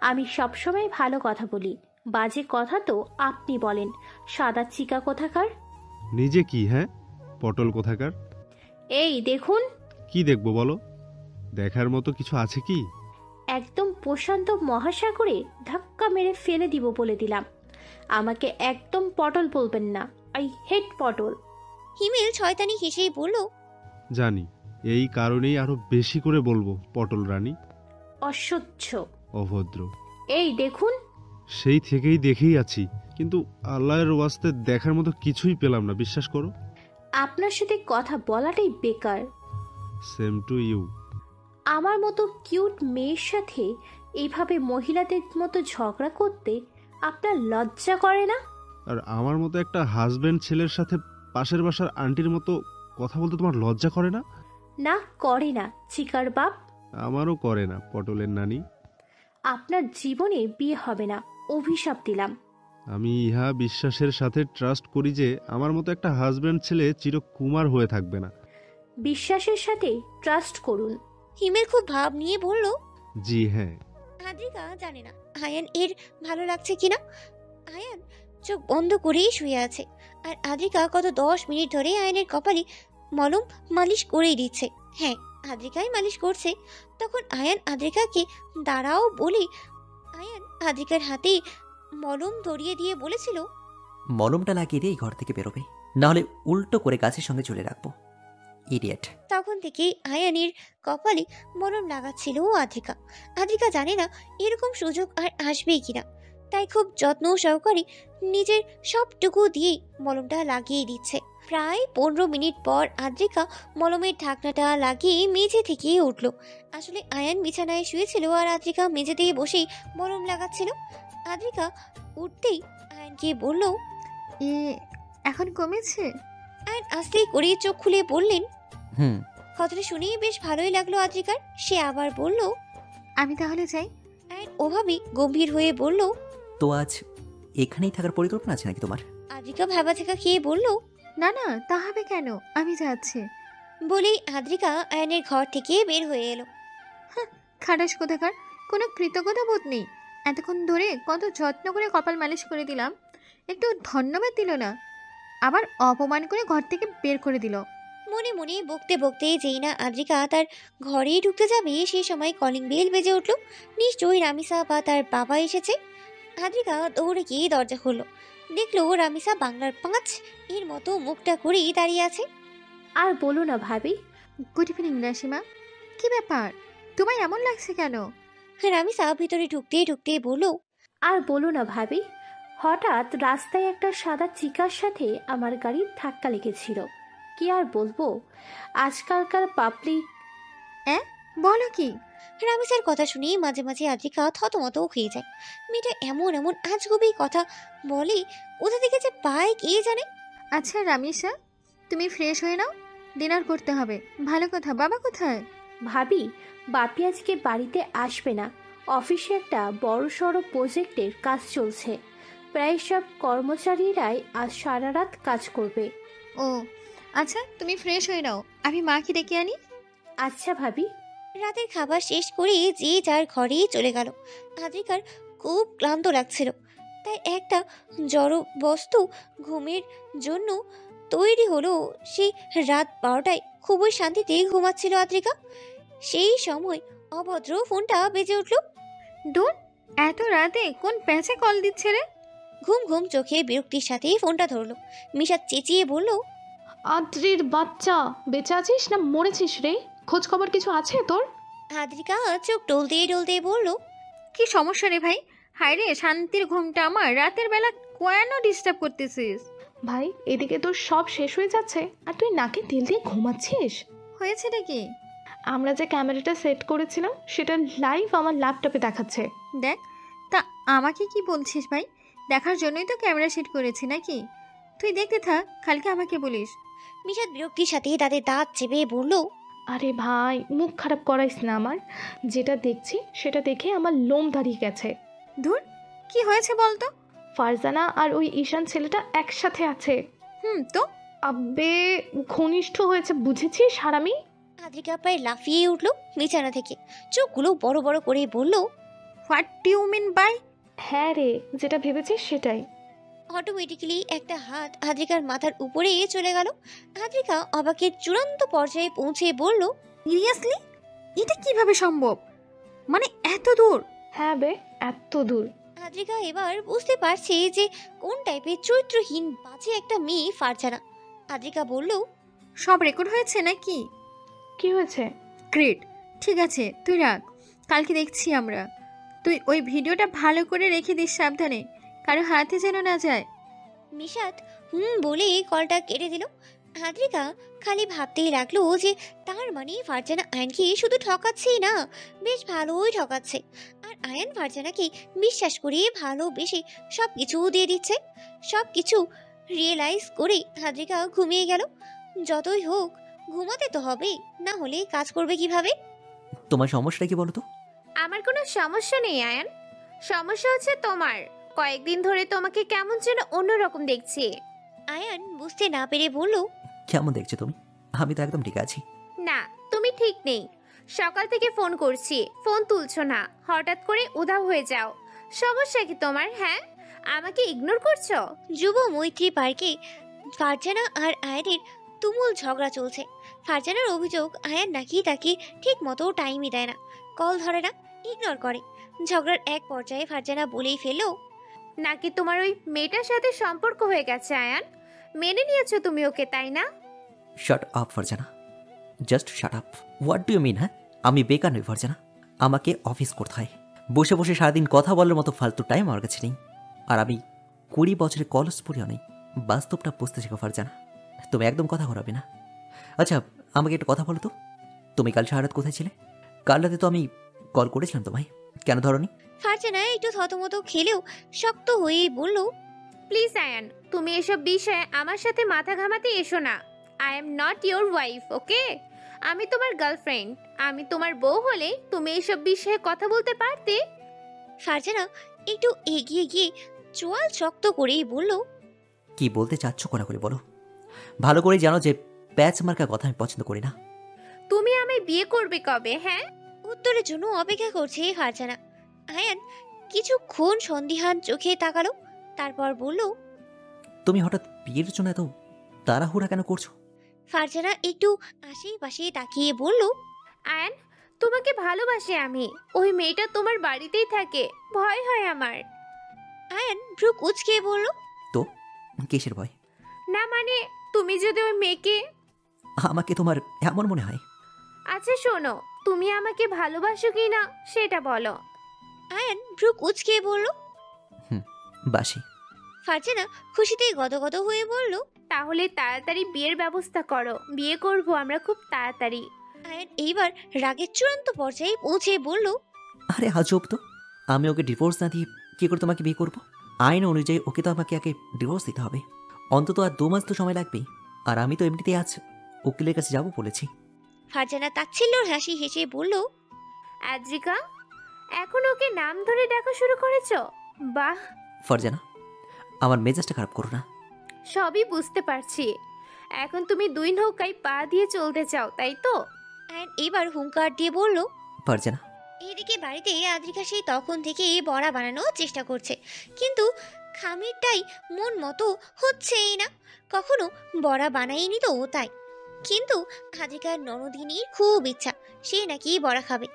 আমি সবসময় ভালো কথা বলি। বাজে কথা তো আপনি বলেন, সাদা চিকা কোথাকার। নিজে কি? হ্যাঁ, পটল কোথাকার। এই দেখুন। কি দেখবো বলো? দেখার মতো কিছু আছে কি? একদম প্রশান্ত মহাসাগরে ধাক্কা মেরে ফেলে দিব বলে দিলাম। আমাকে একদম পটল বলবেন না, আই হেট পটল। হিমেল শয়তানি হেসেই বলল, জানি, এই কারণেই আরো বেশি করে বলবো পটল রানী। অসহ্য, অভদ্র। এই দেখুন। সেই থেকেই দেখেই আছি, কিন্তু আল্লাহর ওয়াস্তে দেখার মতো কিছুই পেলাম না, বিশ্বাস করো। আপনার সাথে কথা বলাটাই বেকার। Same to you. আমার মতো কিউট মেয়ের সাথে এইভাবে মহিলাদের মতো ঝগড়া করতে আপনার লজ্জা করে না? আর আমার মতো একটা হাজবেন্ড ছেলের সাথে পাশের বাসার আন্টির মতো কথা বলতে তোমার লজ্জা করে না? না করে না, চিকার বাপ। আমারও করে না, পটলের নানি। আপনার জীবনে বিয়ে হবে না, অভিশাপ দিলাম। আমি ইহা বিশ্বাসের সাথে ট্রাস্ট করি যে আমার মতো একটা হাজবেন্ড ছেলে চিরকুমার হয়ে থাকবে না। বিশ্বাসের সাথে ট্রাস্ট করুন। হিমেল খুব ভাব নিয়ে বলল, জি হ্যাঁ। আদ্রিকা জানে না আয়ান এর ভালো লাগছে কিনা। আয়ান চোখ বন্ধ করেই শুয়ে আছে আর আদ্রিকা গত 10 মিনিট ধরে আয়নের কপালে মলম মালিশ করেই দিচ্ছে। হ্যাঁ, আদ্রিকাই মালিশ করছে। তখন আয়ান আদ্রিকাকে দাঁড়াও বলে আয়ান আদ্রিকার হাতে মলম ধরিয়ে দিয়ে বলেছিল, মলমটা লাগিয়ে দিয়ে ঘর থেকে বেরোবে, নাহলে উল্টো করে গাছের সঙ্গে চলে রাখবো। ইডিয়েট। তখন থেকেই আয়ানের কপালে মলম লাগাচ্ছিল আদ্রিকা। আদ্রিকা জানে না এরকম সুযোগ আর আসবেই কিনা, তাই খুব যত্ন সহকারে নিজের সবটুকু দিয়ে মলমটা লাগিয়ে দিচ্ছে। প্রায় 15 মিনিট পর আদ্রিকা মলমের ঢাকনাটা লাগিয়ে মেঝে থেকে উঠল। আসলে আয়ান বিছানায় শুয়েছিল আর আদ্রিকা মেঝেতেই বসেই মলম লাগাচ্ছিল। আদ্রিকা উঠতেই আয়ানকে বলল, এ এখন কমেছে? আয়ান আস্তে করে চোখ খুলে বললেন। হুম। কথাটা শুনেই বেশ ভালোই লাগলো আদ্রিকার। সে আবার বলল, আমি তাহলে যাই। আয়ান ওভাবেই গম্ভীর হয়ে বলল। তো আজ এখানেই থাকার পরিকল্পনা আছে নাকি তোমার? আদ্রিকা ভাবাথেকা খেয়ে বলল, না না, তা হবে কেন, আমি যাচ্ছি। বলেই আদ্রিকা আয়ানের ঘর থেকে বের হয়ে এলো। খাটাস কোথাকার, কোনো কৃতজ্ঞতা বোধ নেই। এতক্ষণ ধরে কত যত্ন করে কপাল মালিশ করে দিলাম, একটু ধন্যবাদ দিল না, আবার অপমান করে ঘর থেকে বের করে দিল। মনে মনে বকতে বকতে যেই না আদ্রিকা তার ঘরেই ঢুকতে যাবে সেই সময় কলিং বেল বেজে উঠল। নিশ্চয়ই রামিসা বা তার বাবা এসেছে। আদ্রিকা দৌড়ে গিয়ে দরজা খুলল। দেখলো রামিসা বাংলার 5 এর মতো মুখটা করেই দাঁড়িয়ে আছে। আর বলো না ভাবি। গুড ইভিনিং রাশিমা, কি ব্যাপার, তোমায় এমন লাগছে কেন? রামিসা ভিতরে ঢুকতে ঢুকতে বলল, আর বলো না ভাবি, হঠাৎ রাস্তায় একটা সাদা চিকার সাথে আমার গাড়ির ধাক্কা লেগেছিল। কি আর বলবো, আজকালকার পাবলিক। বলো কি? রামিসার কথা শুনে মাঝে মাঝে আদ্রিকা থতমত হয়ে যায়। মেয়েটা এমন এমন আজগুবি কথা বলে, কোথা থেকে যে পায় কে জানে। আচ্ছা রামিসা, তুমি ফ্রেশ হয়ে নাও, ডিনার করতে হবে। ভালো কথা, বাবা কোথায়? ভাবি, বাপি আজকে বাড়িতে আসবে না। অফিসে একটা বড়সড় প্রজেক্টের কাজ চলছে। প্রায় সব কর্মচারীরাই আজ সারা রাত কাজ করবে। ও আচ্ছা, তুমি ফ্রেশ হয়ে নাও, আমি মাকে ডেকে আনি। আচ্ছা ভাবি। রাতের খাবার শেষ করে যে যার ঘরে চলে গেল। আদ্রিকার খুব ক্লান্ত লাগছিল, তাই একটা জড় বস্তু ঘুমের জন্য তৈরি হলো। সেই রাত 12টায় খুবই শান্তিতে ঘুমাচ্ছিল আদ্রিকা। সেই সময় অভদ্র ফোনটা বেজে উঠল। দূর, এত রাতে কোন প্যাঁচে কল দিচ্ছে রে? ঘুম ঘুম চোখে বিরক্তির সাথে ফোনটা ধরলো। মিশা চেঁচিয়ে বলল, আদ্রির বাচ্চা, বেঁচে আছিস না মরেছিস রে? খোঁজ খবর কিছু আছে তোর? আদ্রিকা চোখ ডলতে ডলতে বলল, কি সমস্যা রে ভাই? হায় রে, শান্তির ঘুমটা আমার রাতের বেলা কেন ডিস্টার্ব করতেছিস? ভাই, এদিকে তোর সব শেষ হয়ে যাচ্ছে আর তুই নাকে তেল দিয়ে ঘুমাচ্ছিস। হয়েছে নাকি? আমরা যে ক্যামেরাটা সেট করেছিলাম সেটা লাইভ আমার ল্যাপটপে দেখাচ্ছে। দেখ, তা আমাকে কি বলছিস ভাই? দেখার জন্যই তো ক্যামেরা সেট করেছি নাকি? তুই দেখতে থাক, কালকে আমাকে বলিস। মিশাদ বিরক্তির সাথে তাদের দাঁত চেপে বলল, আরে ভাই, মুখ খারাপ করাইস না আমার। যেটা দেখছি সেটা দেখে আমার লোম দাঁড়িয়ে গেছে। ধুর, কি হয়েছে বলতো? ফারজানা আর ওই ঈশান ছেলেটা একসাথে আছে। তো আব্বে, ঘনিষ্ঠ হয়েছে, বুঝেছিস হারামি? আদ্রিকা প্রায় লাফিয়ে উঠল বিছানা থেকে। চোখগুলো বড় বড় করে বলল, what do you mean by? হ্যাঁ রে, যেটা ভেবেছিস সেটাই। অটোমেটিক্যালি একটা হাত আদ্রিকার মাথার উপরে চলে গেল। আদ্রিকা অবাকের চূড়ান্ত পর্যায়ে পৌঁছে বলল, সিরিয়াসলি? এটা কিভাবে সম্ভব? মানে এত দূর? হ্যাঁ বে, এত দূর। আদ্রিকা এবার বুঝতে পারছে যে কোন টাইপের চরিত্রহীন বাজে একটা মেয়ে ফারজানা। আদ্রিকা বলল, সব রেকর্ড হয়েছে নাকি? কি হয়েছে? গ্রেট, ঠিক আছে তুই রাখ, কালকে দেখছি আমরা। তুই ওই ভিডিওটা ভালো করে রেখে দিস সাবধানে, কারো হাতে যেন না যায়। মিশাত বলে কলটা কেটে দিল। আদ্রিকা খালি ভাবতেই লাগলো যে তার মানে ফারজানা আয়নকে শুধু ঠকাচ্ছেই না, বেশ ভালোই ঠকাচ্ছে। আর আয়ন ফারজানাকে বিশ্বাস করে ভালোবেসে সব কিছু দিয়ে দিচ্ছে। সব কিছু রিয়েলাইজ করে আদ্রিকা ঘুমিয়ে গেল। যতই হোক ঘুমাতে তো হবে, না হলে কাজ করবে কিভাবে? তোমার সমস্যাটা কি বলো তো? আমার কোনো সমস্যা নেই আয়ান, সমস্যা হচ্ছে তোমার। কয়েকদিন ধরে তোমাকে কেমন যেন অন্যরকম দেখছি। আয়ান বুঝতে না পেরে বলল, কেমন দেখছো তুমি? আমি তো একদম ঠিক আছি। না, তুমি ঠিক নেই। সকাল থেকে ফোন করছি, ফোন তুলছো না, হঠাৎ করে উধাও হয়ে যাও। সমস্যা কি তোমার? হ্যাঁ, আমাকে ইগনোর করছো? যুব মৈত্রী পার্কে ফারজানা আর আয়ানের তুমুল ঝগড়া চলছে। ফারজানার অভিযোগ আয়ান নাকি তাকে ঠিক মতো টাইমই দেয় না, কল ধরে না, ইগনোর করে। ঝগড়ার এক পর্যায়ে ফারজানা বলেই ফেলল, নাকি তোমার ওই মেয়েটার সাথে সম্পর্ক হয়ে গেছে আয়ান? মেনে নিয়েছো তুমি ওকে, তাই না? Shut up Farzana, just shut up. What do you mean? হ্যাঁ, আমি বেকার নই ফারজানা, আমাকে অফিস করতে হয়। বসে বসে সারাদিন কথা বলার মতো ফালতু টাইম আমার কাছে নেই। আর আমি 20 বছরে কলেজ পড়িও নেই, বাস্তবটা বুঝতে শেখো ফারজানা। তুমি একদম কথা ঘোরাবে না। আচ্ছা, আমাকে একটা কথা বলো তো, তুমি কাল সারা রাত কোথায় ছিলে? কাল রাতে তো আমি কল করেছিলাম তোমায়, কেন ধরনি? ফারজানা একটু থতমত খেলেও শক্ত হয়ে বলল, প্লিজ আয়ান, তুমি এসব বিষয়ে আমার সাথে মাথা ঘামাতে এসো না। I am not your wife, okay? আমি তোমার গার্লফ্রেন্ড। আমি তোমার বউ হলে তুমি এসব বিষয়ে কথা বলতে পারতে। ফারজানা একটু এগিয়ে গিয়ে চোয়াল শক্ত করেই বলল, কি বলতে চাচ্ছ কোনা করে বলো। ভালো করে জানো যে প্যাচ মার্কা কথা আমি পছন্দ করি না। তুমি আমায় বিয়ে করবে কবে? হ্যাঁ, উত্তরের জন্য অপেক্ষা করছে ফারজানা। আয়ান কিছুক্ষণ সন্দিহান চোখে তাকালো, তারপর বলল, তুমি হঠাৎ বিয়ের জন্য এত তাড়াহুড়া কেন করছো? ফারজানা একটু আশেপাশে তাকিয়ে বলল, আয়ান, তোমাকে ভালোবাসি আমি। ওই মেয়েটা তোমার বাড়িতেই থাকে, ভয় হয় আমার। আয়ান ভ্রু কুঁচকে বলল, তো কিসের ভয়? না মানে, তুমি যদি ওই মেয়েকে... আমাকে তোমার এমন মনে হয়? আচ্ছা শোনো, তুমি আমাকে ভালোবাসো কি না সেটা বলো। আয়ান ভ্রু কুঁচকে বলল, বাসি। ফারজানা খুশিতে গদগদ হয়ে বলল, তাহলে তাড়াতাড়ি বিয়ের ব্যবস্থা করো, বিয়ে করব আমরা খুব তাড়াতাড়ি। আয়ান এইবার রাগের চূড়ান্ত পর্যায়ে পৌঁছে বলল, আরে আজব তো, আমি ওকে ডিভোর্স না দিয়ে কি করে তোমাকে বিয়ে করব? আইন অনুযায়ী ওকে তো আমাকে আগে ডিভোর্স দিতে হবে, অন্তত আর 2 মাস তো সময় লাগবেই। আর আমি তো এমনিতেই আজ উকিলের কাছে যাব বলেছি। ফারজানা তাচ্ছিল্যর হাসি হেসে বলল, আদ্রিকা, এখন ওকে নাম ধরে ডাকা শুরু করেছো? বাহ। ফারজানা, আমার মেজাজটা খারাপ করো না। সবই বুঝতে পারছি, এখন তুমি 2 নৌকায় পা দিয়ে চলতে চাও, তাই তো? আয়ান এবার হুঙ্কার দিয়ে বলল, ফারজানা। এদিকে বাড়িতে আদ্রিকা সেই তখন থেকে বড়া বানানোর চেষ্টা করছে, কিন্তু খামিরটাই মন মতো হচ্ছেই না। কখনো বড়া বানায়নি তো তাই। কিন্তু আদ্রিকার ননদিনীর খুব ইচ্ছা, সে নাকি বড়া খাবে।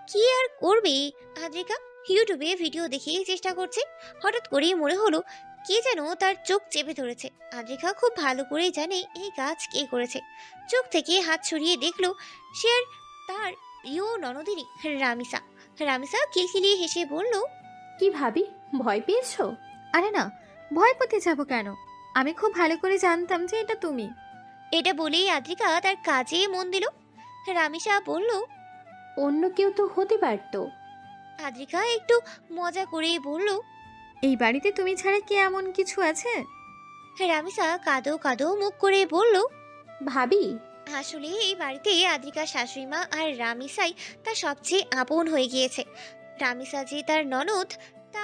কি আর করবে আদ্রিকা, ইউটিউবে ভিডিও দেখে চেষ্টা করছে। হঠাৎ করেই মনে হলো কে যেন তার চোখ চেপে ধরেছে। আদ্রিকা খুব ভালো করেই জানে এই কাজ কে করেছে। চোখ থেকে হাত সরিয়ে দেখলো সে আর তার প্রিয় ননদিনী রামিসা। রামিসা কিলকিলিয়ে হেসে বলল, কি ভাবি, ভয় পেয়েছো? আরে না, ভয় পেতে যাবো কেন? আমি খুব ভালো করে জানতাম যে এটা তুমি। এটা বলেই আদ্রিকা তার কাজে মন দিল। রামিসা বলল, অন্য কেউ তো হতে পারতো। আদ্রিকা একটু মজা করে বলল, এই বাড়িতে তুমি ছাড়া কি এমন কিছু আছে? রামিসা কাঁদো কাঁদো মুখ করে বলল, ভাবি, আসলে এই বাড়িতে আদ্রিকার শাশুড়িমা আর রামিসাই তার সবচেয়ে আপন হয়ে গিয়েছে। রামিসা যে তার ননদ তা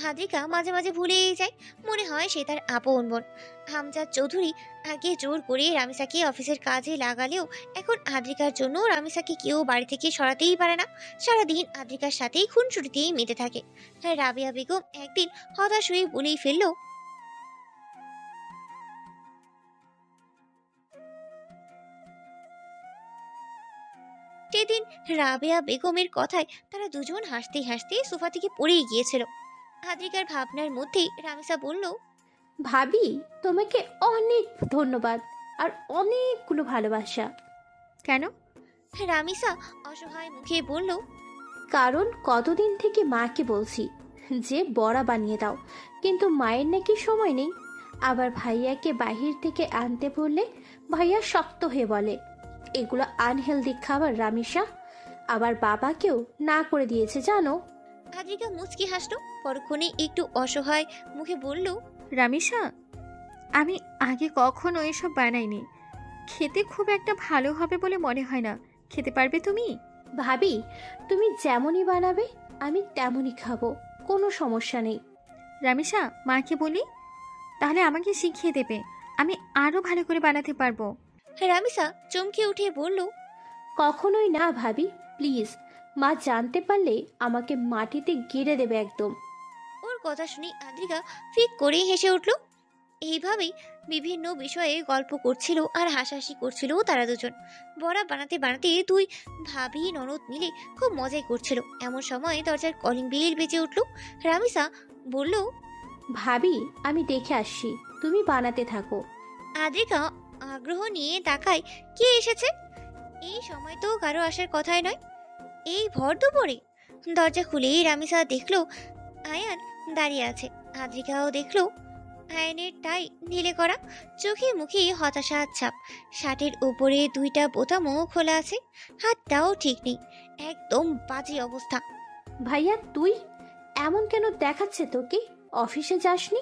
আদ্রিকা মাঝে মাঝে ভুলেই যায়। মনে হয় সে তার আপন বোন। হামজাদ চৌধুরী আগে জোর করে রামিসাকে অফিসের কাজে লাগালেও এখন আদ্রিকার জন্য রামিসাকে কেউ বাড়ি থেকে সরাতেই পারে না। সারাদিন আদ্রিকার সাথেই খুনসুটিতেই মেতে থাকে। রাবিয়া বেগম একদিন হতাশ হয়ে বলেই ফেলল, সেদিন রাবেয়া বেগমের কথায় তারা দুজন হাসতে হাসতে সোফা থেকে পড়েই গিয়েছিল। আদ্রিকার ভাবনার মধ্যেই রামিসা বলল, ভাবি, তোমাকে অনেক ধন্যবাদ আর অনেকগুলো ভালোবাসা। কেন? রামিসা অসহায় মুখে বলল, কারণ কতদিন থেকে মাকে বলছি যে বড়া বানিয়ে দাও, কিন্তু মায়ের নাকি সময় নেই। আবার ভাইয়াকে বাহির থেকে আনতে বললে ভাইয়া শক্ত হয়ে বলে এগুলো আনহেলদি খাবার রামিসা। আবার বাবাকেও না করে দিয়েছে জানো। আদ্রিকা মুচকি হাসলো, পরক্ষণে একটু অসহায় মুখে বলল, রামিসা, আমি আগে কখনো এসব বানাইনি। খেতে খুব একটা ভালো হবে বলে মনে হয় না। খেতে পারবে তুমি? ভাবি, তুমি যেমনই বানাবে আমি তেমনই খাবো, কোনো সমস্যা নেই। রামিসা, মাকে বলি তাহলে আমাকে শিখিয়ে দেবে, আমি আরো ভালো করে বানাতে পারবো। রামিসা চমকে উঠে বলল, কখনোই না ভাবি, প্লিজ। মা জানতে পারলে আমাকে মাটিতে গেড়ে দেবে একদম। ওর কথা শুনে আদ্রিকা ফিক করে হেসে উঠল। এইভাবেই বিভিন্ন বিষয়ে গল্প করছিল আর হাসাহাসি করছিল তারা দুজন। বড়া বানাতে বানাতে দুই ভাবি ননদ মিলে খুব মজাই করছিল। এমন সময় দরজার কলিং বেল বেজে উঠল। রামিসা বলল, ভাবি, আমি দেখে আসছি, তুমি বানাতে থাকো। আদ্রিকা আগ্রহ নিয়ে তাকায় কে এসেছে। এই সময় তো কারো আসার কথাই নয়। এই ভর দুপুরে দরজা খুলেই রামিসা দেখলো আয়ান দাঁড়িয়ে আছে। আদ্রিকাও দেখলো আয়নের টাই নীলে করা, চোখে মুখে হতাশার ছাপ। শার্টের উপরে 2টা বোতামও খোলা আছে, হাতটাও ঠিক নেই, একদম বাজে অবস্থা। ভাইয়া তুই এমন কেন দেখাচ্ছে তোকে? অফিসে যাসনি?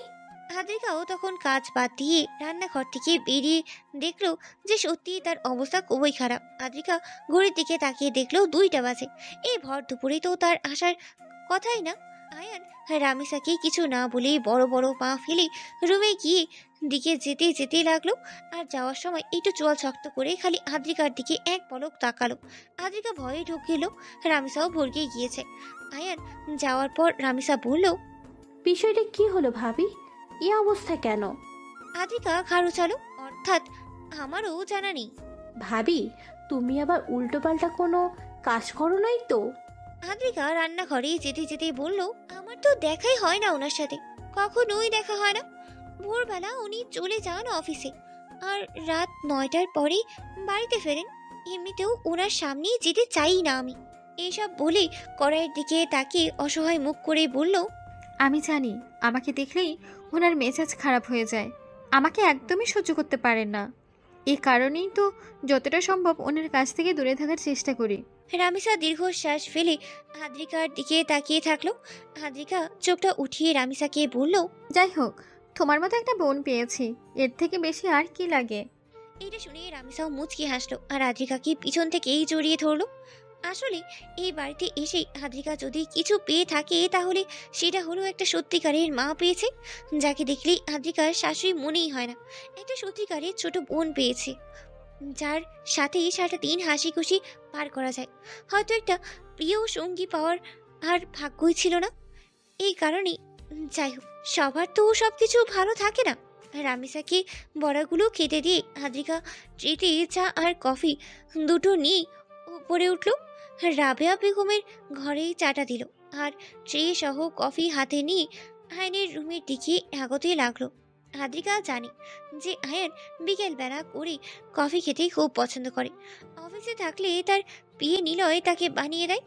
আদ্রিকাও তখন কাজ বাদ দিয়ে রান্নাঘর থেকে বেরিয়ে দেখলো যে সত্যি তার অবস্থা খুবই খারাপ। আদ্রিকা ঘড়ির দিকে তাকিয়ে দেখলো 2টা বাজে। এই ভর দুপুরে তো তার আসার কথাই না। আয়ান রামিসাকে কিছু না বলে বড় বড় পা ফেলে রুমে গিয়ে দিকে যেতে যেতে লাগলো। আর যাওয়ার সময় একটু চোয়াল শক্ত করে খালি আদ্রিকার দিকে এক পলক তাকালো। আদ্রিকা ভয়ে ঢুকিল, রামিসাও ভরকে গিয়েছে। আয়ান যাওয়ার পর রামিসা বলল, বিষয়টা কি হলো ভাবি? এ অবস্থা কেন? আদ্রিকা খাড়ুচালো, অর্থাৎ আমারও জানা নেই। ভাবি তুমি আবার উল্টোপাল্টা কোনো কাজ করো নাই তো? আদ্রিকা রান্নাঘরে যেতে যেতে বলল, আমার তো দেখাই হয় না ওনার সাথে, কখনোই দেখা হয় না। ভোরবেলা উনি চলে যান অফিসে, আর রাত 9টার পরে বাড়িতে ফেরেন। এমনিতেও ওনার সামনেই যেতে চাই না আমি। এইসব বলে কড়াইয়ের দিকে তাকিয়ে অসহায় মুখ করে বলল, আমি জানি আমাকে দেখলেই ওনার মেজাজ খারাপ হয়ে যায়, আমাকে একদমই সহ্য করতে পারেন না। এই কারণেই তো যতটা সম্ভব ওনার কাছ থেকে দূরে থাকার চেষ্টা করি। রামিসা দীর্ঘশ্বাস ফেলে আদ্রিকার দিকে তাকিয়ে থাকলো। আদ্রিকা চোখটা উঠিয়ে রামিসাকে বলল, যাই হোক, তোমার মতো একটা বোন পেয়েছি, এর থেকে বেশি আর কি লাগে। এটা শুনে রামিসাও মুচকি হাসলো আর আদ্রিকাকে পিছন থেকেই জড়িয়ে ধরলো। আসলে এই বাড়িতে এসে আদ্রিকা যদি কিছু পেয়ে থাকে তাহলে সেটা হলো একটা সত্যিকারের মা পেয়েছে, যাকে দেখলেই আদ্রিকার শাশুড়ি মনেই হয় না। একটা সত্যিকারের ছোট বোন পেয়েছে, যার সাথে সারাটা দিন হাসি খুশি পার করা যায়। হয়তো একটা প্রিয় সঙ্গী পাওয়ার আর ভাগ্যই ছিল না। এই কারণেই যাই হোক, সবার তো সব কিছু ভালো থাকে না। রামিসাকে বড়াগুলো খেতে দিয়ে আদ্রিকা ট্রেতে চা আর কফি দুটো নিয়ে উপরে উঠল। রাবেয়া বেগমের ঘরেই চাটা দিল আর ট্রে সহ কফি হাতে নিয়ে আয়নের রুমের দিকে এগোতে লাগলো। আদ্রিকা জানে যে আয়ান বিকেলবেলা করে কফি খেতে খুব পছন্দ করে। অফিসে থাকলে তার পিয়ে নিলয় তাকে বানিয়ে দেয়।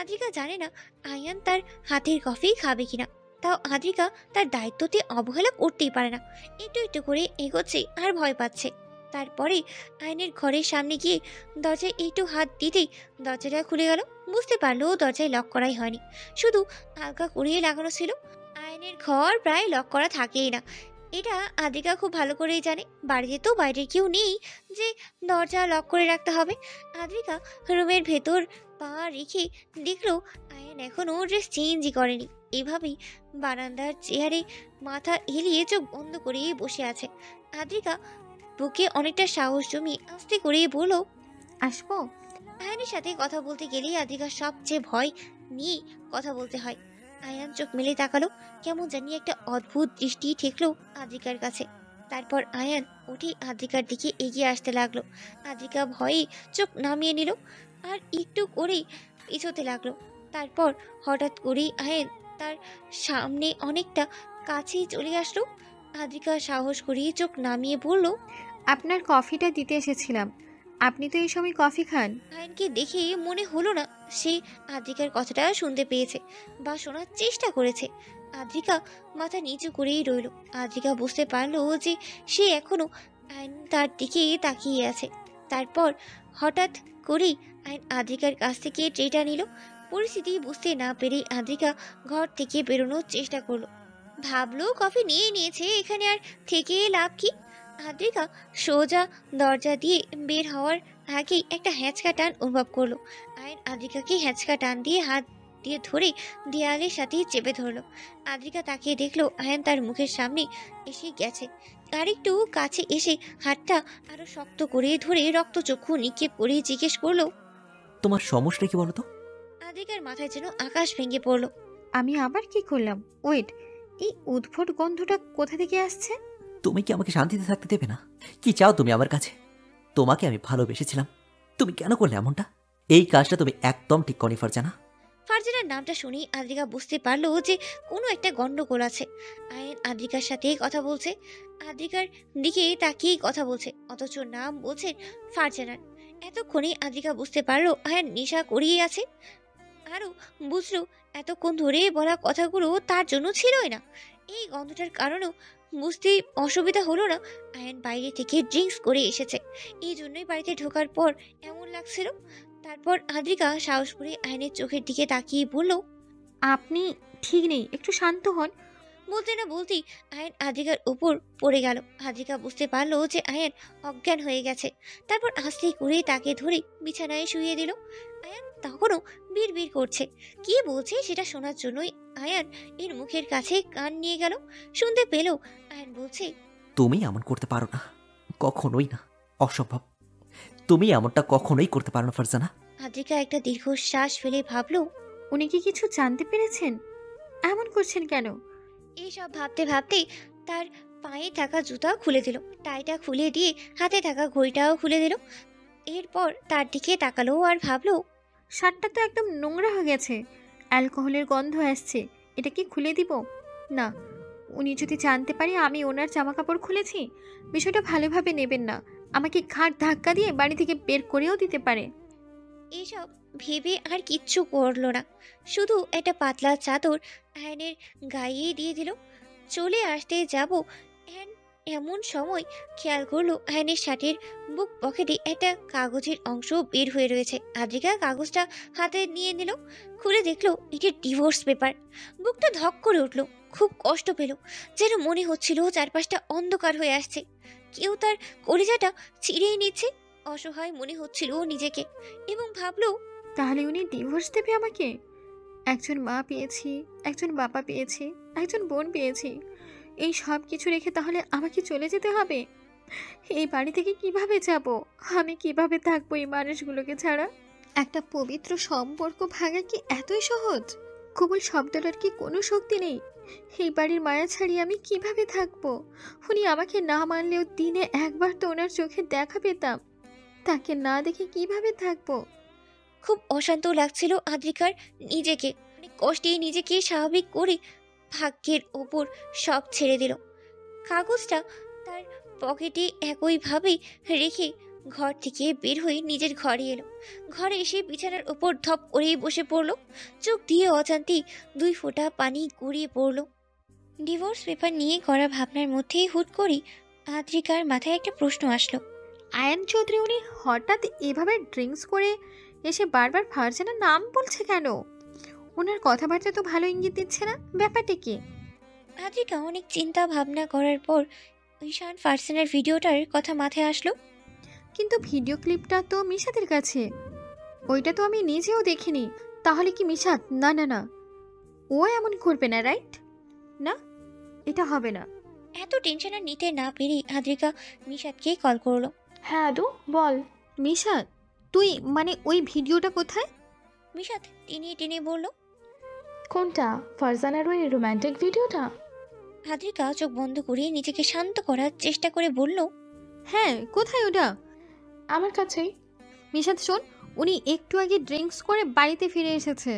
আদ্রিকা জানে না আয়ান তার হাতের কফি খাবে কিনা, তাও আদ্রিকা তার দায়িত্বতে অবহেলা করতেই পারে না। একটু একটু করে এগোচ্ছে আর ভয় পাচ্ছে। তারপরে আয়নের ঘরের সামনে গিয়ে দরজায় একটু হাত দিতেই দরজাটা খুলে গেল। বুঝতে পারলো দরজায় লক করাই হয়নি, শুধু হালকা করিয়ে লাগানো ছিল। আয়নের ঘর প্রায় লক করা থাকেই না, এটা আদ্রিকা খুব ভালো করেই জানে। বাড়িতে তো বাইরের কেউ নেই যে দরজা লক করে রাখতে হবে। আদ্রিকা রুমের ভেতর পা রেখে দেখলো আয়ন এখনও ড্রেস চেঞ্জই করেনি। এভাবেই বারান্দার চেয়ারে মাথা এলিয়ে চোখ বন্ধ করে বসে আছে। আদ্রিকা বুকে অনেকটা সাহস জমিয়ে আস্তে করে বলল, আসবো? আয়নের সাথে কথা বলতে গেলেই আদ্রিকার সবচেয়ে ভয় নিয়ে কথা বলতে হয়। আয়ান চোখ মেলে তাকালো, কেমন জানি একটা অদ্ভুত দৃষ্টি ঠেকলো আদ্রিকার কাছে। তারপর আয়ান উঠে আদ্রিকার দিকে এগিয়ে আসতে লাগলো। আদ্রিকা ভয়ে চোখ নামিয়ে নিল আর একটু করেই পিছোতে লাগলো। তারপর হঠাৎ করেই আয়ান তার সামনে অনেকটা কাছেই চলে আসলো। আদ্রিকা সাহস করে চোখ নামিয়ে বলল, আপনার কফিটা দিতে এসেছিলাম, আপনি তো এই সময় কফি খান। আয়নকে দেখে মনে হলো না সে আদ্রিকার কথাটা শুনতে পেয়েছে বা শোনার চেষ্টা করেছে। আদ্রিকা মাথা নিচু করেই রইল। আদ্রিকা বুঝতে পারলো যে সে এখনো আয়ন তার দিকে তাকিয়ে আছে। তারপর হঠাৎ করেই আয়ন আদ্রিকার কাছ থেকে ট্রেটা নিল। পরিস্থিতি বুঝতে না পেরেই আদ্রিকা ঘর থেকে বেরোনোর চেষ্টা করলো। ভাবলো কফি নিয়ে নিয়েছে, এখানে আর থেকে লাভ কি। আদ্রিকা সোজা দরজা দিয়ে বের হওয়ার আগেই একটা হ্যাঁচকা টান অনুভব করলো। আয়ন আদ্রিকাকে হ্যাঁচকা টান দিয়ে হাত দিয়ে ধরে দেয়ালের সাথে চেপে ধরলো। আদ্রিকা তাকিয়ে দেখলো আয়ন তার মুখের সামনে এসে গেছে। আর একটু কাছে এসে হাতটা আরো শক্ত করে ধরে রক্তচক্ষু নিক্ষেপ করে জিজ্ঞেস করলো, তোমার সমস্যা কি বলো তো? আদ্রিকার মাথায় যেন আকাশ ভেঙে পড়লো। আমি আবার কি করলাম? ওয়েট, এই উদ্ভট গন্ধটা কোথা থেকে আসছে? তুমি কি আমাকে শান্তিতে থাকতে দেবে না? কি চাও তুমি আমার কাছে? তোমাকে আমি ভালোবেসেছিলাম, তুমি কেন করলে এমনটা? এই কাজটা তুমি একদম ঠিক করনি ফারজানা। ফারজানার নামটা শুনেই আদ্রিকা বুঝতে পারলো যে কোনো একটা গন্ডগোল আছে। আয়ন আদ্রিকার সাথে কথা বলছে, আদ্রিকার দিকে তাকিয়েই কথা বলছে, অথচ নাম বলছে ফারজানার। এতক্ষণে আদ্রিকা বুঝতে পারলো আয়ান নেশা করিয়ে আছে। আরও বুঝলো এতক্ষণ ধরে বলা কথাগুলো তার জন্য ছিলই না। এই গন্ধটার কারণেও বুঝতে অসুবিধা হলো না আয়ান বাইরে থেকে ড্রিঙ্কস করে এসেছে, এই জন্যই বাড়িতে ঢোকার পর এমন লাগছিল। তারপর আদ্রিকা সাহস করে আয়নের চোখের দিকে তাকিয়ে বলল, আপনি ঠিক নেই, একটু শান্ত হন। বলতে না বলতেই আয়ান আদ্রিকার উপর পড়ে গেল। আদ্রিকা বুঝতে পারলো যে আয়ান অজ্ঞান হয়ে গেছে। তারপর আস্তে করে তাকে ধরে বিছানায় শুইয়ে দিল। আয়ান তখনও বিড়বিড় করছে, কি বলছে সেটা শোনার জন্যই আয়ান এর মুখের কাছে কান নিয়ে গেল। শুনতে পেল আয়ান বলছে, তুমি এমন করতে পারো না, কখনোই না, অসম্ভব। তুমি এমনটা কখনোই করতে পারো না ফারজানা। আদ্রিকা একটা দীর্ঘশ্বাস ফেলে ভাবল, উনি কি কিছু জানতে পেরেছেন? এমন করছেন কেন? এইসব ভাবতে ভাবতে তার পায়ে থাকা জুতা খুলে দিল, টাইটা খুলে দিয়ে হাতে থাকা ঘড়িটাও খুলে দিল। এরপর তার দিকে তাকালো আর ভাবলো, শার্টটা তো একদম নোংরা হয়ে গেছে, অ্যালকোহলের গন্ধ আসছে, এটা কি খুলে দিব? না, উনি যদি জানতে পারে আমি ওনার জামা কাপড় খুলেছি, বিষয়টা ভালোভাবে নেবেন না, আমাকে ঘাট ধাক্কা দিয়ে বাড়ি থেকে বের করেও দিতে পারে। এইসব ভেবে আর কিচ্ছু করলো না, শুধু একটা পাতলা চাদর আয়নের গায়ে দিয়ে দিল। চলে আসতে যাব এমন সময় খেয়াল করলো আয়নের শার্টের বুক পকেটে একটা কাগজের অংশ বের হয়ে রয়েছে। আদ্রিকা কাগজটা হাতে নিয়ে নিল, খুলে দেখলো এটি ডিভোর্স পেপার। বুকটা ধক করে উঠলো, খুব কষ্ট পেল, যেন মনে হচ্ছিল চারপাশটা অন্ধকার হয়ে আসছে, কেউ তার কলিজাটা ছিঁড়েই নিচ্ছে। অসহায় মনে হচ্ছিল নিজেকে এবং ভাবলো, তাহলে উনি ডিভোর্স দেবে আমাকে? একজন মা পেয়েছি, একজন বাবা পেয়েছি, একজন বোন পেয়েছি, এই সব কিছু রেখে তাহলে আমাকে চলে যেতে হবে? এই বাড়ি থেকে কিভাবে যাব? আমি কিভাবে থাকবো এই মানুষগুলোকে ছাড়া? একটা পবিত্র সম্পর্ক ভাঙা কি এতই সহজ? কবুল শব্দটার কি কোনো শক্তি নেই? এই বাড়ির মায়া ছাড়িয়ে আমি কিভাবে থাকবো? উনি আমাকে না মানলেও দিনে একবার তো ওনার চোখে দেখা পেতাম, তাকে না দেখে কিভাবে থাকবো? খুব অশান্ত লাগছিল আদ্রিকার নিজেকে। অনেক কষ্টেই নিজেকে স্বাভাবিক করে ভাগ্যের ওপর সব ছেড়ে দিল। কাগজটা তার পকেটে একইভাবেই রেখে ঘর থেকে বের হয়ে নিজের ঘরে এলো। ঘরে এসে বিছানার ওপর ধপ করেই বসে পড়লো, চোখ দিয়ে অজান্তেই 2 ফোঁটা পানি গড়িয়ে পড়লো। ডিভোর্স পেপার নিয়ে করা ভাবনার মধ্যেই হুট করে আদ্রিকার মাথায় একটা প্রশ্ন আসলো। আয়ান চৌধুরী উনি হঠাৎ এভাবে ড্রিঙ্কস করে এসে বারবার ফারজানার নাম বলছে কেন? ওনার কথাবার্তা তো ভালো ইঙ্গিত দিচ্ছে না, ব্যাপারটা কি? আদ্রিকা অনেক চিন্তা ভাবনা করার পর ঈশান ফারজানার ভিডিওটার কথা মাথায় আসলো। কিন্তু ভিডিও ক্লিপটা তো মিশাতের কাছে, ওইটা তো আমি নিজেও দেখিনি। তাহলে কি মিশাত? না না না, ও এমন করবে না, রাইট? না, এটা হবে না। এত টেনশন আর নিতে না পেরেই আদ্রিকা মিশাতকে কল করলো। হ্যাঁ আদু, বল। মিশাত, তুই মানে ওই ভিডিওটা কোথায়? মিশাত টেনে টেনে বলল, কোনটা? ফারজানার ওই রোম্যান্টিক ভিডিওটা? আদ্রিকা চোখ বন্ধ করে নিজেকে শান্ত করার চেষ্টা করে বলল, হ্যাঁ, কোথায় ওটা? আমার কাছেই। মিশাত শোন, উনি একটু আগে ড্রিঙ্কস করে বাড়িতে ফিরে এসেছে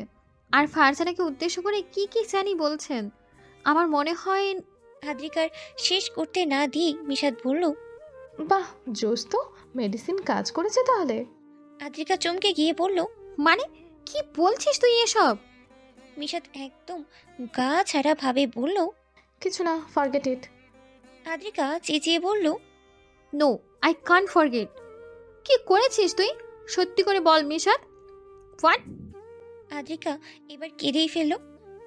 আর ফারজানাকে উদ্দেশ্য করে কি কি জানি বলছেন। আমার মনে হয়। আদ্রিকার শেষ করতে না দিয়ে মিশাত বলল, বাহ, জোস তো, মেডিসিন কাজ করেছে তাহলে। আদ্রিকা চমকে গিয়ে বলল, মানে কি বলছিস তুই এসব? মিশাত একদম গা ছাড়া ভাবে বলল, কিছু না, ফরগেট ইট। আদ্রিকা চেঁচিয়ে বলল, নো, আই কান্ট ফরগেট। কি করেছিস তুই? সত্যি করে বল মিশাত। হোয়াট? আদ্রিকা এবার কেঁদেই ফেললো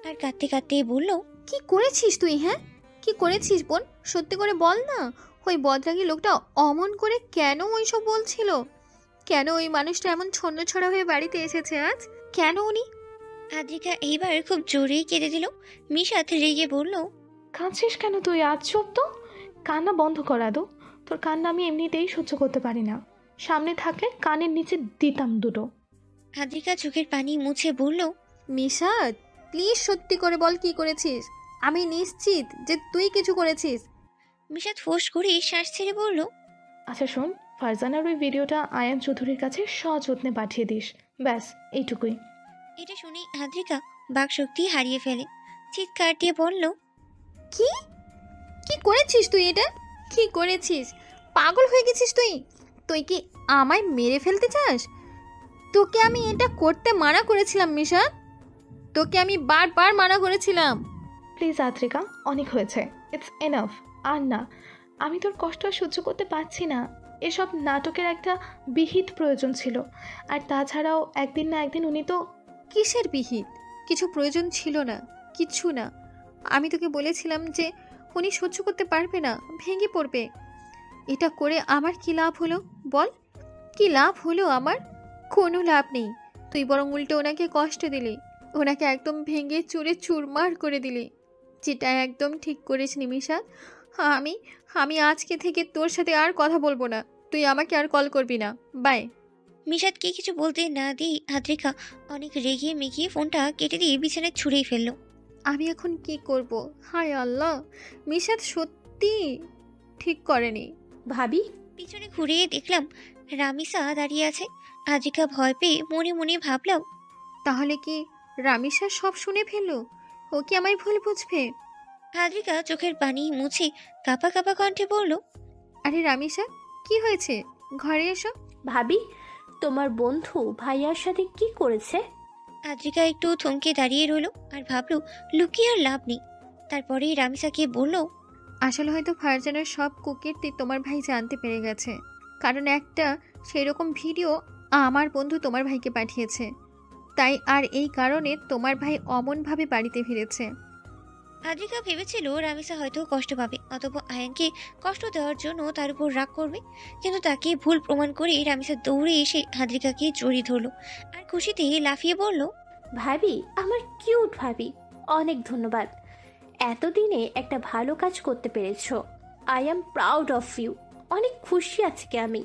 আর কাঁদতে কাঁদতে বলল, কি করেছিস তুই? হ্যাঁ, কি করেছিস বোন? সত্যি করে বল না। ওই বদরাগী লোকটা অমন করে কেন ওইসব বলছিল? কেন ওই মানুষটা এমন ছন্নছড়া হয়ে বাড়িতে এসেছে আজ? কেন উনি? আদ্রিকা এইবার খুব জোরেই কেঁদে দিল। মিশাত রেগে বলল, কাঁদছিস কেন তুই? আজ চুপ তো, কান্না বন্ধ কর আদু। তোর কান্না আমি এমনিতেই সহ্য করতে পারি না, সামনে থাকলে কানের নিচে দিতাম দুটো। আদ্রিকা চোখের পানি মুছে বলল, মিশাত প্লিজ সত্যি করে বল কি করেছিস। আমি নিশ্চিত যে তুই কিছু করেছিস। মিশাত ফোঁস করে শ্বাস ছেড়ে বলল, আচ্ছা শোন, ফারজানার ওই ভিডিওটা আয়ান চৌধুরীর কাছে সযত্নে পাঠিয়ে দিস, ব্যাস এইটুকুই। এটা শুনে আদ্রিকা বাকশক্তি হারিয়ে ফেলে, চিৎকার দিয়ে বলল, কি কি করেছিস তুই? এটা কি করেছিস? পাগল হয়ে গেছিস তুই? তুই কি আমায় মেরে ফেলতে চাস? তোকে আমি এটা করতে মানা করেছিলাম মিশাত, তোকে আমি বারবার মানা করেছিলাম। প্লিজ আদ্রিকা, অনেক হয়েছে, ইটস এনাফ। আর না, আমি তোর কষ্ট আর সহ্য করতে পারছি না। এসব নাটকের একটা বিহিত প্রয়োজন ছিল। আর তাছাড়াও একদিন না একদিন উনি তো... কিসের বিহিত? কিছু প্রয়োজন ছিল না, কিচ্ছু না। আমি তোকে বলেছিলাম যে উনি সহ্য করতে পারবে না, ভেঙে পড়বে। এটা করে আমার কি লাভ হলো বল? কি লাভ হলো আমার? কোনো লাভ নেই। তুই বরং উল্টে ওনাকে কষ্ট দিলি, ওনাকে একদম ভেঙে চুরে চুরমার করে দিলি, যেটা একদম ঠিক করিস নিমিষা। আমি আমি আজকে থেকে তোর সাথে আর কথা বলবো না। তুই আমাকে আর কল করবি না, বাই। মিশাদকে কিছু বলতে না দিয়ে আদ্রিকা অনেক রেগিয়ে মেগিয়ে ফোনটা কেটে দিয়ে বিছানায় ছুঁড়েই ফেললো। আমি এখন কি করব? হায় আল্লাহ, মিশাদ সত্যি ঠিক করেনি। ভাবি, পিছনে ঘুরে দেখলাম রামিসা দাঁড়িয়ে আছে। আদ্রিকা ভয় পেয়ে মনে মনে ভাবলাম, তাহলে কি রামিসা সব শুনে ফেললো? ও কি আমায় ভুল বুঝবে? আদ্রিকা চোখের পানি মুছে কাঁপা কাঁপা কণ্ঠে বলল, আরে রামিসা, কি হয়েছে? ঘরে এসো। ভাবি, তোমার বন্ধু ভাইয়ার সাথে কি করেছে? আদ্রিকা একটু থমকে দাঁড়িয়ে রইল আর ভাবলো লুকিয়ে আর লাভ নেই। তারপরেই রামিসাকে বলল, আসলে হয়তো ফারজানের সব কুকীর্তি তোমার ভাই জানতে পেরে গেছে, কারণ একটা সেই রকম ভিডিও আমার বন্ধু তোমার ভাইকে পাঠিয়েছে। তাই আর এই কারণে তোমার ভাই অমনভাবে বাড়িতে ফিরেছে। আদ্রিকা ভেবেছিল রামিসা হয়তো কষ্ট পাবে, অথবা আয়ানকে কষ্ট দেওয়ার জন্য তার উপর রাগ করবে। কিন্তু তাকে ভুল প্রমাণ করে রামিসা দৌড়ে এসে আদ্রিকাকে জড়িয়ে ধরলো আর খুশিতে লাফিয়ে বলল, ভাবি, আমার কিউট ভাবি, অনেক ধন্যবাদ। এতদিনে একটা ভালো কাজ করতে পেরেছো। I am proud of you. অনেক খুশি আজকে আমি।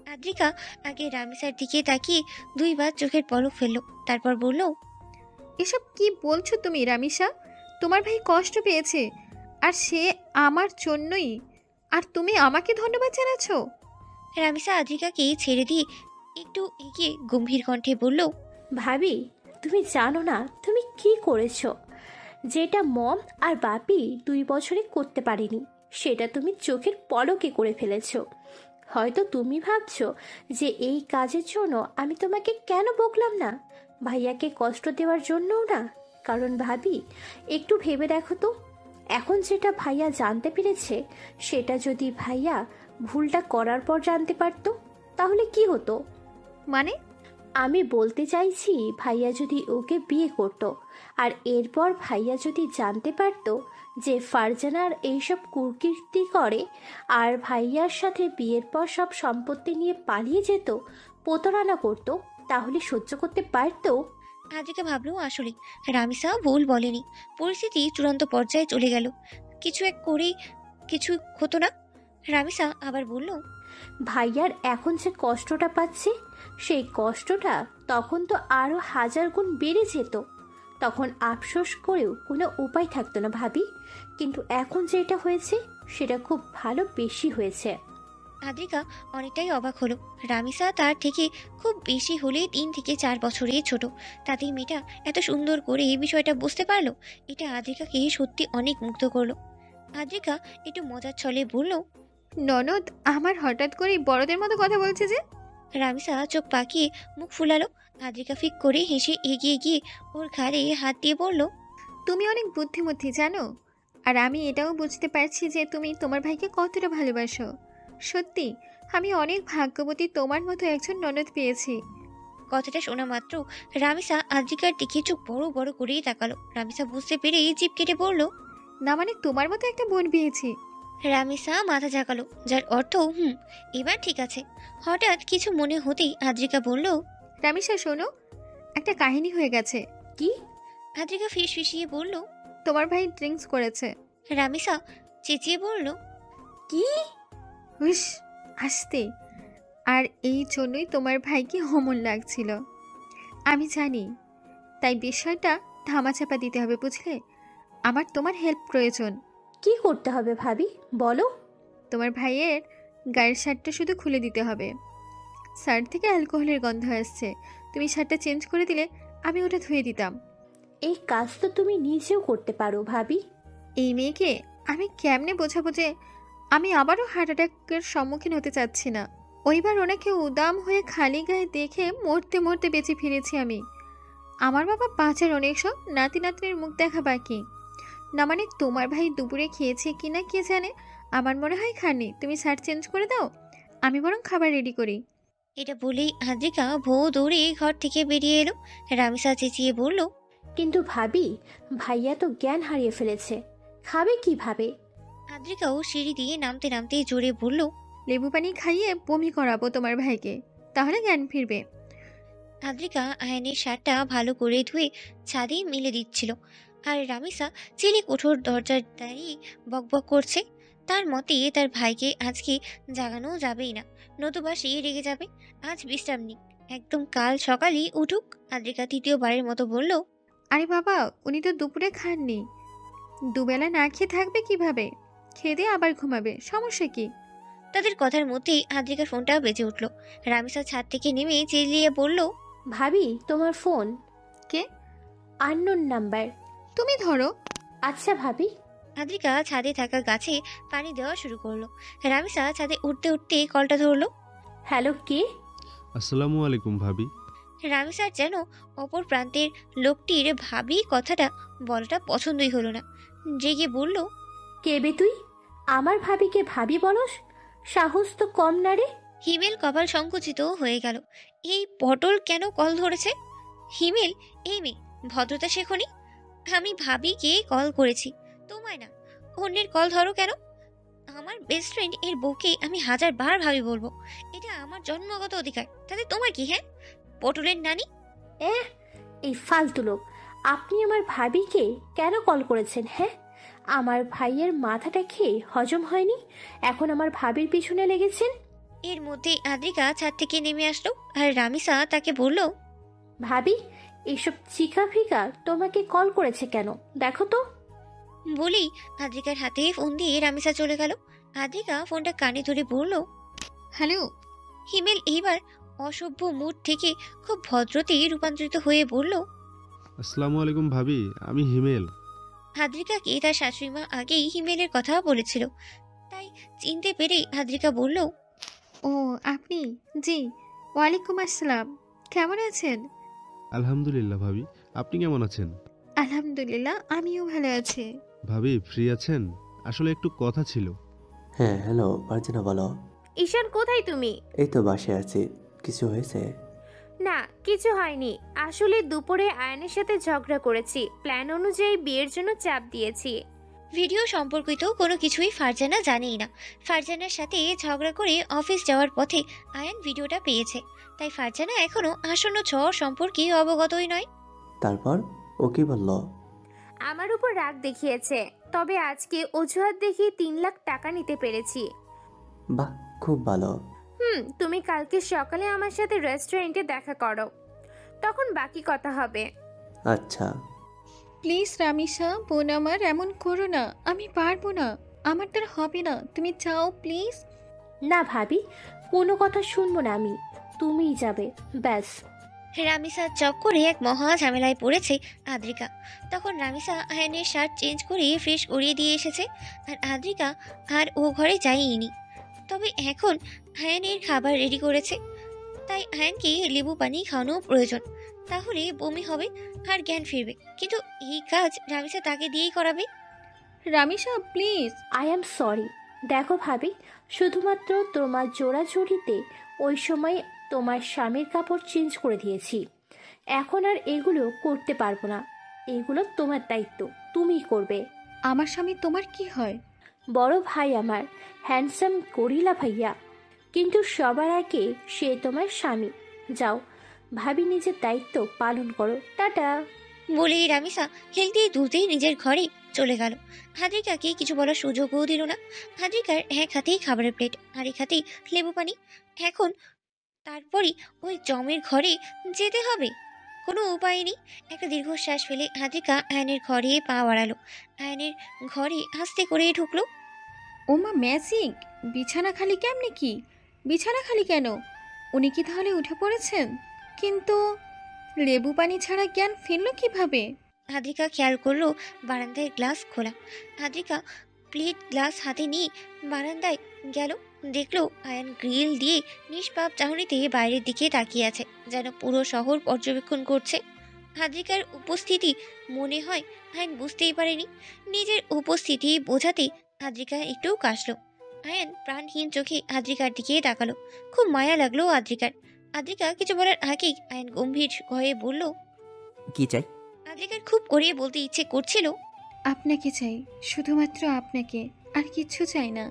আদ্রিকা আগে রামিসার দিকে তাকিয়ে দুইবার চোখের পলক ফেললো, তারপর বলল, এসব কি বলছো তুমি রামিসা? তোমার ভাই কষ্ট পেয়েছে, আর সে আমার জন্যই, আর তুমি আমাকে ধন্যবাদ জানাচ্ছ? রামিসা আদ্রিকাকে ছেড়ে দিয়ে একটু এগিয়ে গম্ভীর কণ্ঠে বলল, ভাবি, তুমি জানো না তুমি কি করেছো? যেটা মম আর বাপি 2 বছরে করতে পারেনি, সেটা তুমি চোখের পলকে করে ফেলেছো। হয়তো তুমি ভাবছো যে এই কাজের জন্য আমি তোমাকে কেন বকলাম না, ভাইয়াকে কষ্ট দেওয়ার জন্যও না। কারণ ভাবি, একটু ভেবে দেখো তো, এখন যেটা ভাইয়া জানতে পেরেছে, সেটা যদি ভাইয়া ভুলটা করার পর জানতে পারতো, তাহলে কি হতো? মানে? আমি বলতে চাইছি, ভাইয়া যদি ওকে বিয়ে করত, আর এরপর ভাইয়া যদি জানতে পারতো যে ফারজানার এইসব কুকীর্তি করে, আর ভাইয়ার সাথে বিয়ের পর সব সম্পত্তি নিয়ে পালিয়ে যেত, প্রতারণা করত, তাহলে সহ্য করতে পারতো? আদ্রিকা ভাবলো আসলে রামিসা ভুল বলেনি। পরিস্থিতি চূড়ান্ত পর্যায়ে চলে গেল, কিছু এক করেই কিছু হতো না। রামিসা আবার বলল, ভাইয়ার এখন যে কষ্টটা পাচ্ছে, সেই কষ্টটা তখন তো আরো 1000 গুণ বেড়ে যেত। তখন আফসোস করেও কোনো উপায় থাকতো না ভাবি। কিন্তু এখন যেটা হয়েছে, সেটা খুব ভালো, বেশি হয়েছে। আদ্রিকা অনেকটাই অবাক হলো। রামিসা তার থেকে খুব বেশি হলে 3 থেকে 4 বছরের ছোট, তাতেই মেয়েটা এত সুন্দর করে এই বিষয়টা বুঝতে পারলো। এটা আদ্রিকাকে সত্যি অনেক মুগ্ধ করলো। আদ্রিকা একটু মজার ছলে বলল, ননদ আমার হঠাৎ করে বড়দের মতো কথা বলছে যে? রামিসা চোখ পাকিয়ে মুখ ফুলালো। আদ্রিকা ফিক করে হেসে এগিয়ে গিয়ে ওর ঘাড়ে হাত দিয়ে বলল, তুমি অনেক বুদ্ধিমতী জানো, আর আমি এটাও বুঝতে পারছি যে তুমি তোমার ভাইকে কতটা ভালোবাসো। সত্যি আমি অনেক ভাগ্যবতী, তোমার মতো একজন ননদ পেয়েছি। কথাটা শোনা মাত্র রামিসা আদ্রিকার দিকে চোখ বড় বড় করেই তাকালো। রামিসা বুঝতে পেরে জিভ কেটে বলল, না মানে তোমার মতো একটা বোন পেয়েছি। রামিসা মাথা ঝাঁকালো, যার অর্থ এবার ঠিক আছে। হঠাৎ কিছু মনে হতেই আদ্রিকা বলল, রামিসা শোনো, একটা কাহিনী হয়ে গেছে। কি? আদ্রিকা ফিসফিসিয়ে বলল, তোমার ভাই ড্রিঙ্কস করেছে। রামিসা চেঁচিয়ে বলল, কি? হুস, আসতে। আর এই জন্যই তোমার ভাইকে অমন লাগছিল। আমি জানি, তাই বিষয়টা ধামাচাপা দিতে হবে, বুঝলে? আমার তোমার হেল্প প্রয়োজন। কি করতে হবে ভাবি, বলো। তোমার ভাইয়ের গায়ের শার্টটা শুধু খুলে দিতে হবে। শার্ট থেকে অ্যালকোহলের গন্ধ আসছে, তুমি শার্টটা চেঞ্জ করে দিলে আমি ওটা ধুয়ে দিতাম। এই কাজ তো তুমি নিজেও করতে পারো ভাবি। এই মেয়েকে আমি কেমনে বোঝাবো যে আমি আবারও হার্ট অ্যাটাকের সম্মুখীন হতে চাচ্ছি না। ওইবার ওনাকে উদাম হয়ে খালি গায়ে দেখে মরতে মরতে বেঁচে ফিরেছি আমি। আমার বাবা বাঁচার অনেক সব, নাতি নাতনির মুখ দেখা বাকি। না মানে তোমার ভাই দুপুরে খেয়েছে কি না কে জানে, আমার মনে হয় খাননি। তুমি শার্ট চেঞ্জ করে দাও, আমি বরং খাবার রেডি করি। এটা বলেই আদ্রিকা ভৌ দৌড়ে ঘর থেকে বেরিয়ে এলো। রামিসা চেঁচিয়ে বলল, কিন্তু ভাবি, ভাইয়া তো জ্ঞান হারিয়ে ফেলেছে, খাবে কিভাবে? আদ্রিকাও সিঁড়ি দিয়ে নামতে নামতে জোরে বলল, লেবু পানি খাইয়ে বমি করাবো তোমার ভাইকে, তাহলে জ্ঞান ফিরবে। আদ্রিকা আয়নের শার্টটা ভালো করে ধুয়ে ছাদে মেলে দিচ্ছিল, আর রামিসা চিলে কোঠোর দরজার দাঁড়িয়ে বকবক করছে। তার মতে তার ভাইকে আজকে জাগানো যাবেই না, নতুবা সে রেগে যাবে। আজ বিশ্রাম নিক, একদম কাল সকালেই উঠুক। আদ্রিকা তৃতীয়বারের মতো বলল, আরে বাবা, উনি তো দুপুরে খাননি, দুবেলা না খেয়ে থাকবে কিভাবে? খেয়ে দিয়ে আবার ঘুমাবে, সমস্যা কি? তাদের কথার মধ্যেই আদ্রিকার ফোনটা বেজে উঠল। রামিসা ছাদ থেকে নেমে চেঁচিয়ে বলল, ভাবি, তোমার ফোন। কে? Unknown number. তুমি ধরো। আচ্ছা ভাবি। আদ্রিকা ছাদে থাকা গাছে পানি দেওয়া শুরু করলো। রামিসা ছাদে উঠতে উঠতে কলটা ধরলো। হ্যালো, কে? আসসালামু আলাইকুম ভাবি। রামিসার যেন অপর প্রান্তের লোকটির ভাবি কথাটা বলাটা পছন্দই হলো না। রেগে বলল, কে বে তুই? আমার ভাবিকে ভাবি বলস? সাহস তো কম না রে। হিমেল কপাল সংকুচিত হয়ে গেল। এই পটল কেন কল ধরেছে? হিমেল, এই মেয়ে, ভদ্রতা শেখনি? আমি ভাবিকে কল করেছি, তোমায় না। অন্যের কল ধরো কেন? আমার বেস্ট ফ্রেন্ড এর বউকে আমি 1000বার ভাবি বলবো, এটা আমার জন্মগত অধিকার। তাতে তোমার কি? হ্যাঁ, পটলের নানি। এই ফালতু লোক, আপনি আমার ভাবিকে কেন কল করেছেন? হ্যাঁ, আমার ভাইয়ের মাথাটা খেয়ে হজম হয়নি, এখন আমার ভাবির পিছনে লেগেছেন। এর মধ্যে আদ্রিকা ছাদ থেকে নেমে আসলো, আর রামিসা তাকে বলল, ভাবি, এইসব চিকা ফিকা তোমাকে কল করেছে কেন, দেখো তো। বলেই আদ্রিকার হাতে ফোন দিয়ে রামিসা চলে গেল। আদ্রিকা ফোনটা কানে ধরে বলল, হ্যালো। হিমেল এইবার অসভ্য মুড থেকে খুব ভদ্রতে রূপান্তরিত হয়ে বলল, আসসালামু আলাইকুম ভাবি, আমি হিমেল। আদ্রিকাকে তার শাশুড়িমা আগেই হিমেলের কথা বলেছিল, তাই চিনতে পেরেই আদ্রিকা বলল, ও আপনি? জি, ওয়ালাইকুম আসসালাম। কেমন আছেন? আলহামদুলিল্লাহ ভাবি, আপনি কেমন আছেন? আলহামদুলিল্লাহ, আমিও ভালো আছি। ভাবি ফ্রি আছেন? আসলে একটু কথা ছিল। হ্যাঁ হ্যালো, পারছে বলো। ঈশান, কোথায় তুমি? এই তো বাসায় আছি। কিছু হয়েছে? না, কিছু হয়নি। আসলে দুপুরে আয়নের সাথে ঝগড়া করেছি, প্ল্যান অনুযায়ী বিয়ের জন্য চাপ দিয়েছি। ভিডিও সম্পর্কিত কোনো কিছুই ফারজানা জানেই না। ফারজানার সাথে ঝগড়া করে অফিস যাওয়ার পথে আয়ান ভিডিওটা পেয়েছে, তাই ফারজানা এখনো আসন্ন ঝড় সম্পর্কে অবগতই নয়। তারপর ও কি বলল? আমার উপর রাগ দেখিয়েছে, তবে আজকে অজুহাত দেখিয়ে 3 লাখ টাকা নিতে পেরেছি। বাহ, খুব ভালো। তুমি কালকে সকালে আমার সাথে রেস্টুরেন্টে দেখা করো, তখন বাকি কথা হবে। আচ্ছা। প্লিজ রামিসা, বোন আমার, এমন করো না, আমি পারবো না, আমার দ্বারা হবে না, তুমি চাও প্লিজ। না ভাবি, কোনো কথা শুনবো না আমি, তুমিই যাবে ব্যাস। রামিসা চক করে এক মহা ঝামেলায় পড়েছে আদ্রিকা। তখন রামিসা আয়ানের শার্ট চেঞ্জ করে ফ্রেশ করিয়ে দিয়ে এসেছে, আর আদ্রিকা আর ও ঘরে যায়নি। তবে এখন আয়ানের খাবার রেডি করেছে, তাই আয়ানকে লেবু পানি খাওয়ানো প্রয়োজন, তাহলে বমি হবে আর জ্ঞান ফিরবে। কিন্তু এই কাজ রামিসা তাকে দিয়েই করাবে। Ramisa please. I am sorry. দেখো ভাবি, শুধুমাত্র তোমার জোড়াজুড়িতে ওই সময় তোমার স্বামীর কাপড় চেঞ্জ করে দিয়েছি, এখন আর এগুলো করতে পারবো না। এগুলো তোমার দায়িত্ব, তুমিই করবে। আমার স্বামী তোমার কি হয়? বড় ভাই আমার, হ্যান্ডসাম গরিলা ভাইয়া, কিন্তু সবার আগে সে তোমার স্বামী। যাও ভাবি, নিজের দায়িত্ব পালন করো, টাটা। বলে রামিসা হেলতে দুলতে নিজের ঘরে চলে গেল। আদ্রিকাকে কিছু বলার সুযোগও দিল না। আদ্রিকার এক হাতেই খাবারের প্লেট, আর এক হাতেই লেবু পানি। এখন তারপরই ওই জমের ঘরে যেতে হবে, কোনো উপায় নেই। একটা দীর্ঘশ্বাস ফেলে আদ্রিকা আয়নের ঘরে পা বাড়ালো। আয়নের ঘরে আস্তে করে ঢুকলো। ওমা ম্যাজিক! বিছানা খালি কেমনে? কি বিছানা খালি কেন? উনি কি তাহলে উঠে পড়েছেন? কিন্তু লেবু পানি ছাড়া জ্ঞান ফিরল কিভাবে? আদ্রিকা খেয়াল করলো বারান্দায় গ্লাস খোলা। আদ্রিকা প্লেট গ্লাস হাতে নিয়ে বারান্দায় গেল, দেখলো আয়ান গ্রিল দিয়ে নিষ্পাপ চাহনিতে বাইরের দিকে তাকিয়ে আছে, যেন পুরো শহর পর্যবেক্ষণ করছে। আদ্রিকার উপস্থিতি মনে হয় আয়ান বুঝতেই পারেনি। নিজের উপস্থিতি বোঝাতে আদ্রিকা একটু কাশলো। আয়ান প্রাণহীন চোখে আদ্রিকার দিকে তাকালো। খুব মায়া লাগলো আদ্রিকার। আদ্রিকা কিছু বলার আগেই আয়ান গম্ভীর হয়ে বলল, কি চাই? আদ্রিকার খুব করিয়ে বলতে ইচ্ছে করছিল, আপনাকে চাই, শুধুমাত্র আপনাকে, আর কিচ্ছু চাই না।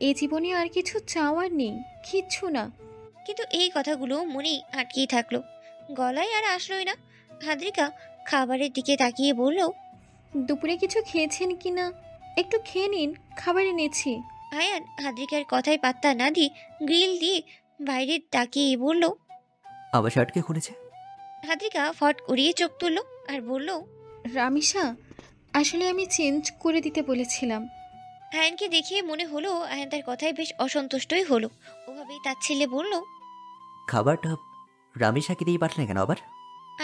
এই জীবনে আর কিছু চাওয়ার নেই, কিচ্ছু না। কিন্তু এই কথাগুলো মনেই আটকেই থাকলো, গলায় আর আসলোই না। আদ্রিকা খাবারের দিকে তাকিয়ে বলল, দুপুরে কিছু খেয়েছেন কি না? একটু খেয়ে নিন, খাবার এনেছি। আয়ান আদ্রিকার কথায় পাত্তা না দিয়ে গ্রিল দিয়ে বাইরে তাকিয়ে বলল। আবার শার্টকে খুলেছে। আদ্রিকা ফট করিয়ে চোখ তুলল আর বলল, রামিসা, আসলে আমি চেঞ্জ করে দিতে বলেছিলাম। আয়ানকে দেখে মনে হলো আয়ান তার কথায় বেশ অসন্তুষ্টই হলো। ওভাবেই তাচ্ছিল্যে বলল। খাবারটা রামিসাকে দিয়ে পাঠালেন কেন আবার?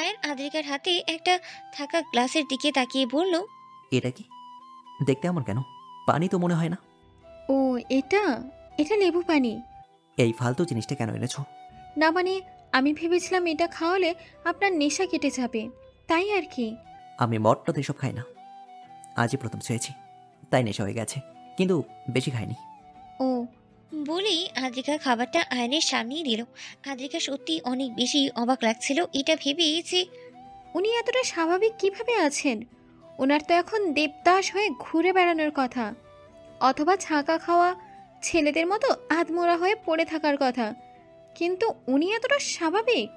আয়ান আদ্রিকার হাতে একটা থাকা গ্লাসের দিকে তাকিয়ে বলল, এটা কি দেখতে এমন কেন? পানি তো মনে হয় না। ও, এটা এটা লেবু পানি। এই ফালতু জিনিসটা কেন এনেছো? না মানে, আমি ভেবেছিলাম এটা খাওয়ালে আপনার নেশা কেটে যাবে, তাই আর কি। আমি মদটা তো এসব খাই না, আজই প্রথম খেয়েছি, তাই নেশা হয়ে গেছে, কিন্তু বেশি খাইনি। ও, বলেই আদ্রিকা খাবারটা আয়নের সামনেই দিল। আদ্রিকা সত্যি অনেক বেশি অবাক লাগছিল এটা ভেবে যে উনি এতটা স্বাভাবিক কিভাবে আছেন? ওনার তো এখন দেবদাস হয়ে ঘুরে বেড়ানোর কথা, অথবা ছাঁকা খাওয়া ছেলেদের মতো আধমোড়া হয়ে পড়ে থাকার কথা, কিন্তু উনি এতটা স্বাভাবিক।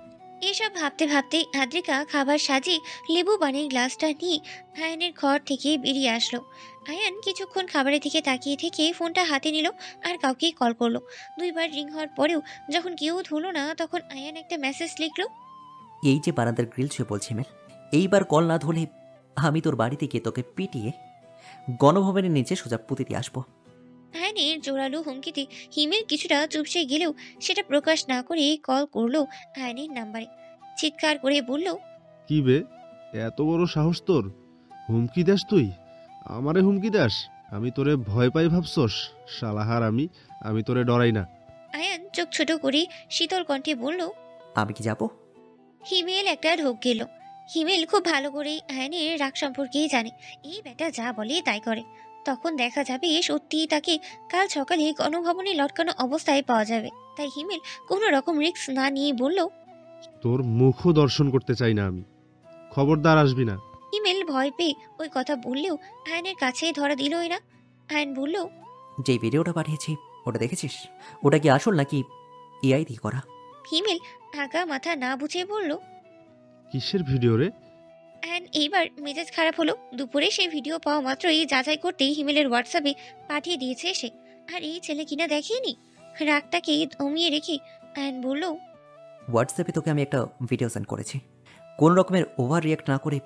এসব ভাবতে ভাবতে আদ্রিকা খাবার সাজিয়ে লেবু পানির গ্লাসটা নিয়ে আয়ানের ঘর থেকে বেরিয়ে আসলো। আয়ান কিছুক্ষণ খাবারের দিকে তাকিয়ে থেকে ফোনটা হাতে নিল আর কাউকে কল করলো। 2বার রিং হওয়ার পরেও যখন কেউ ধরলো না, তখন আয়ান একটা মেসেজ লিখলো। এই যে বারান্দার গ্রিল ছুঁয়ে বলছি মেল, এইবার কল না ধরলে আমি তোর বাড়িতে গিয়ে তোকে পিটিয়ে গণভবনের নিচে সোজা পুঁতে দিয়ে আসবো। আয়ানের জোরালো হুমকিতে হিমেল কিছুটা চুপসে গেলেও সেটা প্রকাশ না করে কল করলো আয়ানের নাম্বারে। চিৎকার করে বলল, কি বে, এত বড় সাহস তোর? হুমকি দাস তুই? আমারে হুমকি দাস? আমি তোরে ভয় পাই ভাবছস? শালাহার, আমি তোরে ডরাই না। আয়ান চোখ ছোট করে শীতল কণ্ঠে বলল। আমি কি যাবো? হিমেল একটা ঢোক গেল। হিমেল খুব ভালো করেই আয়নের রাগ সম্পর্কেই জানে। এই বেটা যা বলে তাই করে। তখন দেখা যাবে সত্যিই তাকে কাল সকালে গণভবনে লটকানো অবস্থায় পাওয়া যাবে। তাই হিমেল কোনো রকম রিস্ক না নিয়ে বলল, তোর মুখও দর্শন করতে চাই না আমি। খবরদার আসবি না। হিমেল ভয় পেয়ে ওই কথা বললেও আয়নের কাছে ধরা দিলই না। আয়ন বলল, যে ভিডিওটা পাঠিয়েছি ওটা দেখেছিস? ওটা কি আসল নাকি এআই দিয়ে করা? হিমেল আগা মাথা না বুঝে বলল। কিসের ভিডিও রে? অ্যান এইবার মেজাজ খারাপ হলো। দুপুরে সেই ভিডিও পাওয়া মাত্রই যাচাই করতেই হিমেলের হোয়াটসঅ্যাপে পাঠিয়ে দিয়েছে সে। আর এই ছেলে কিনা দেখেনি। রাগটাকে দমিয়ে রেখে অ্যান বলল, হোয়াটসঅ্যাপে তোকে আমি একটা ভিডিও সেন্ড করেছি, কোন রকমের ওভার রিয়াক্ট না করে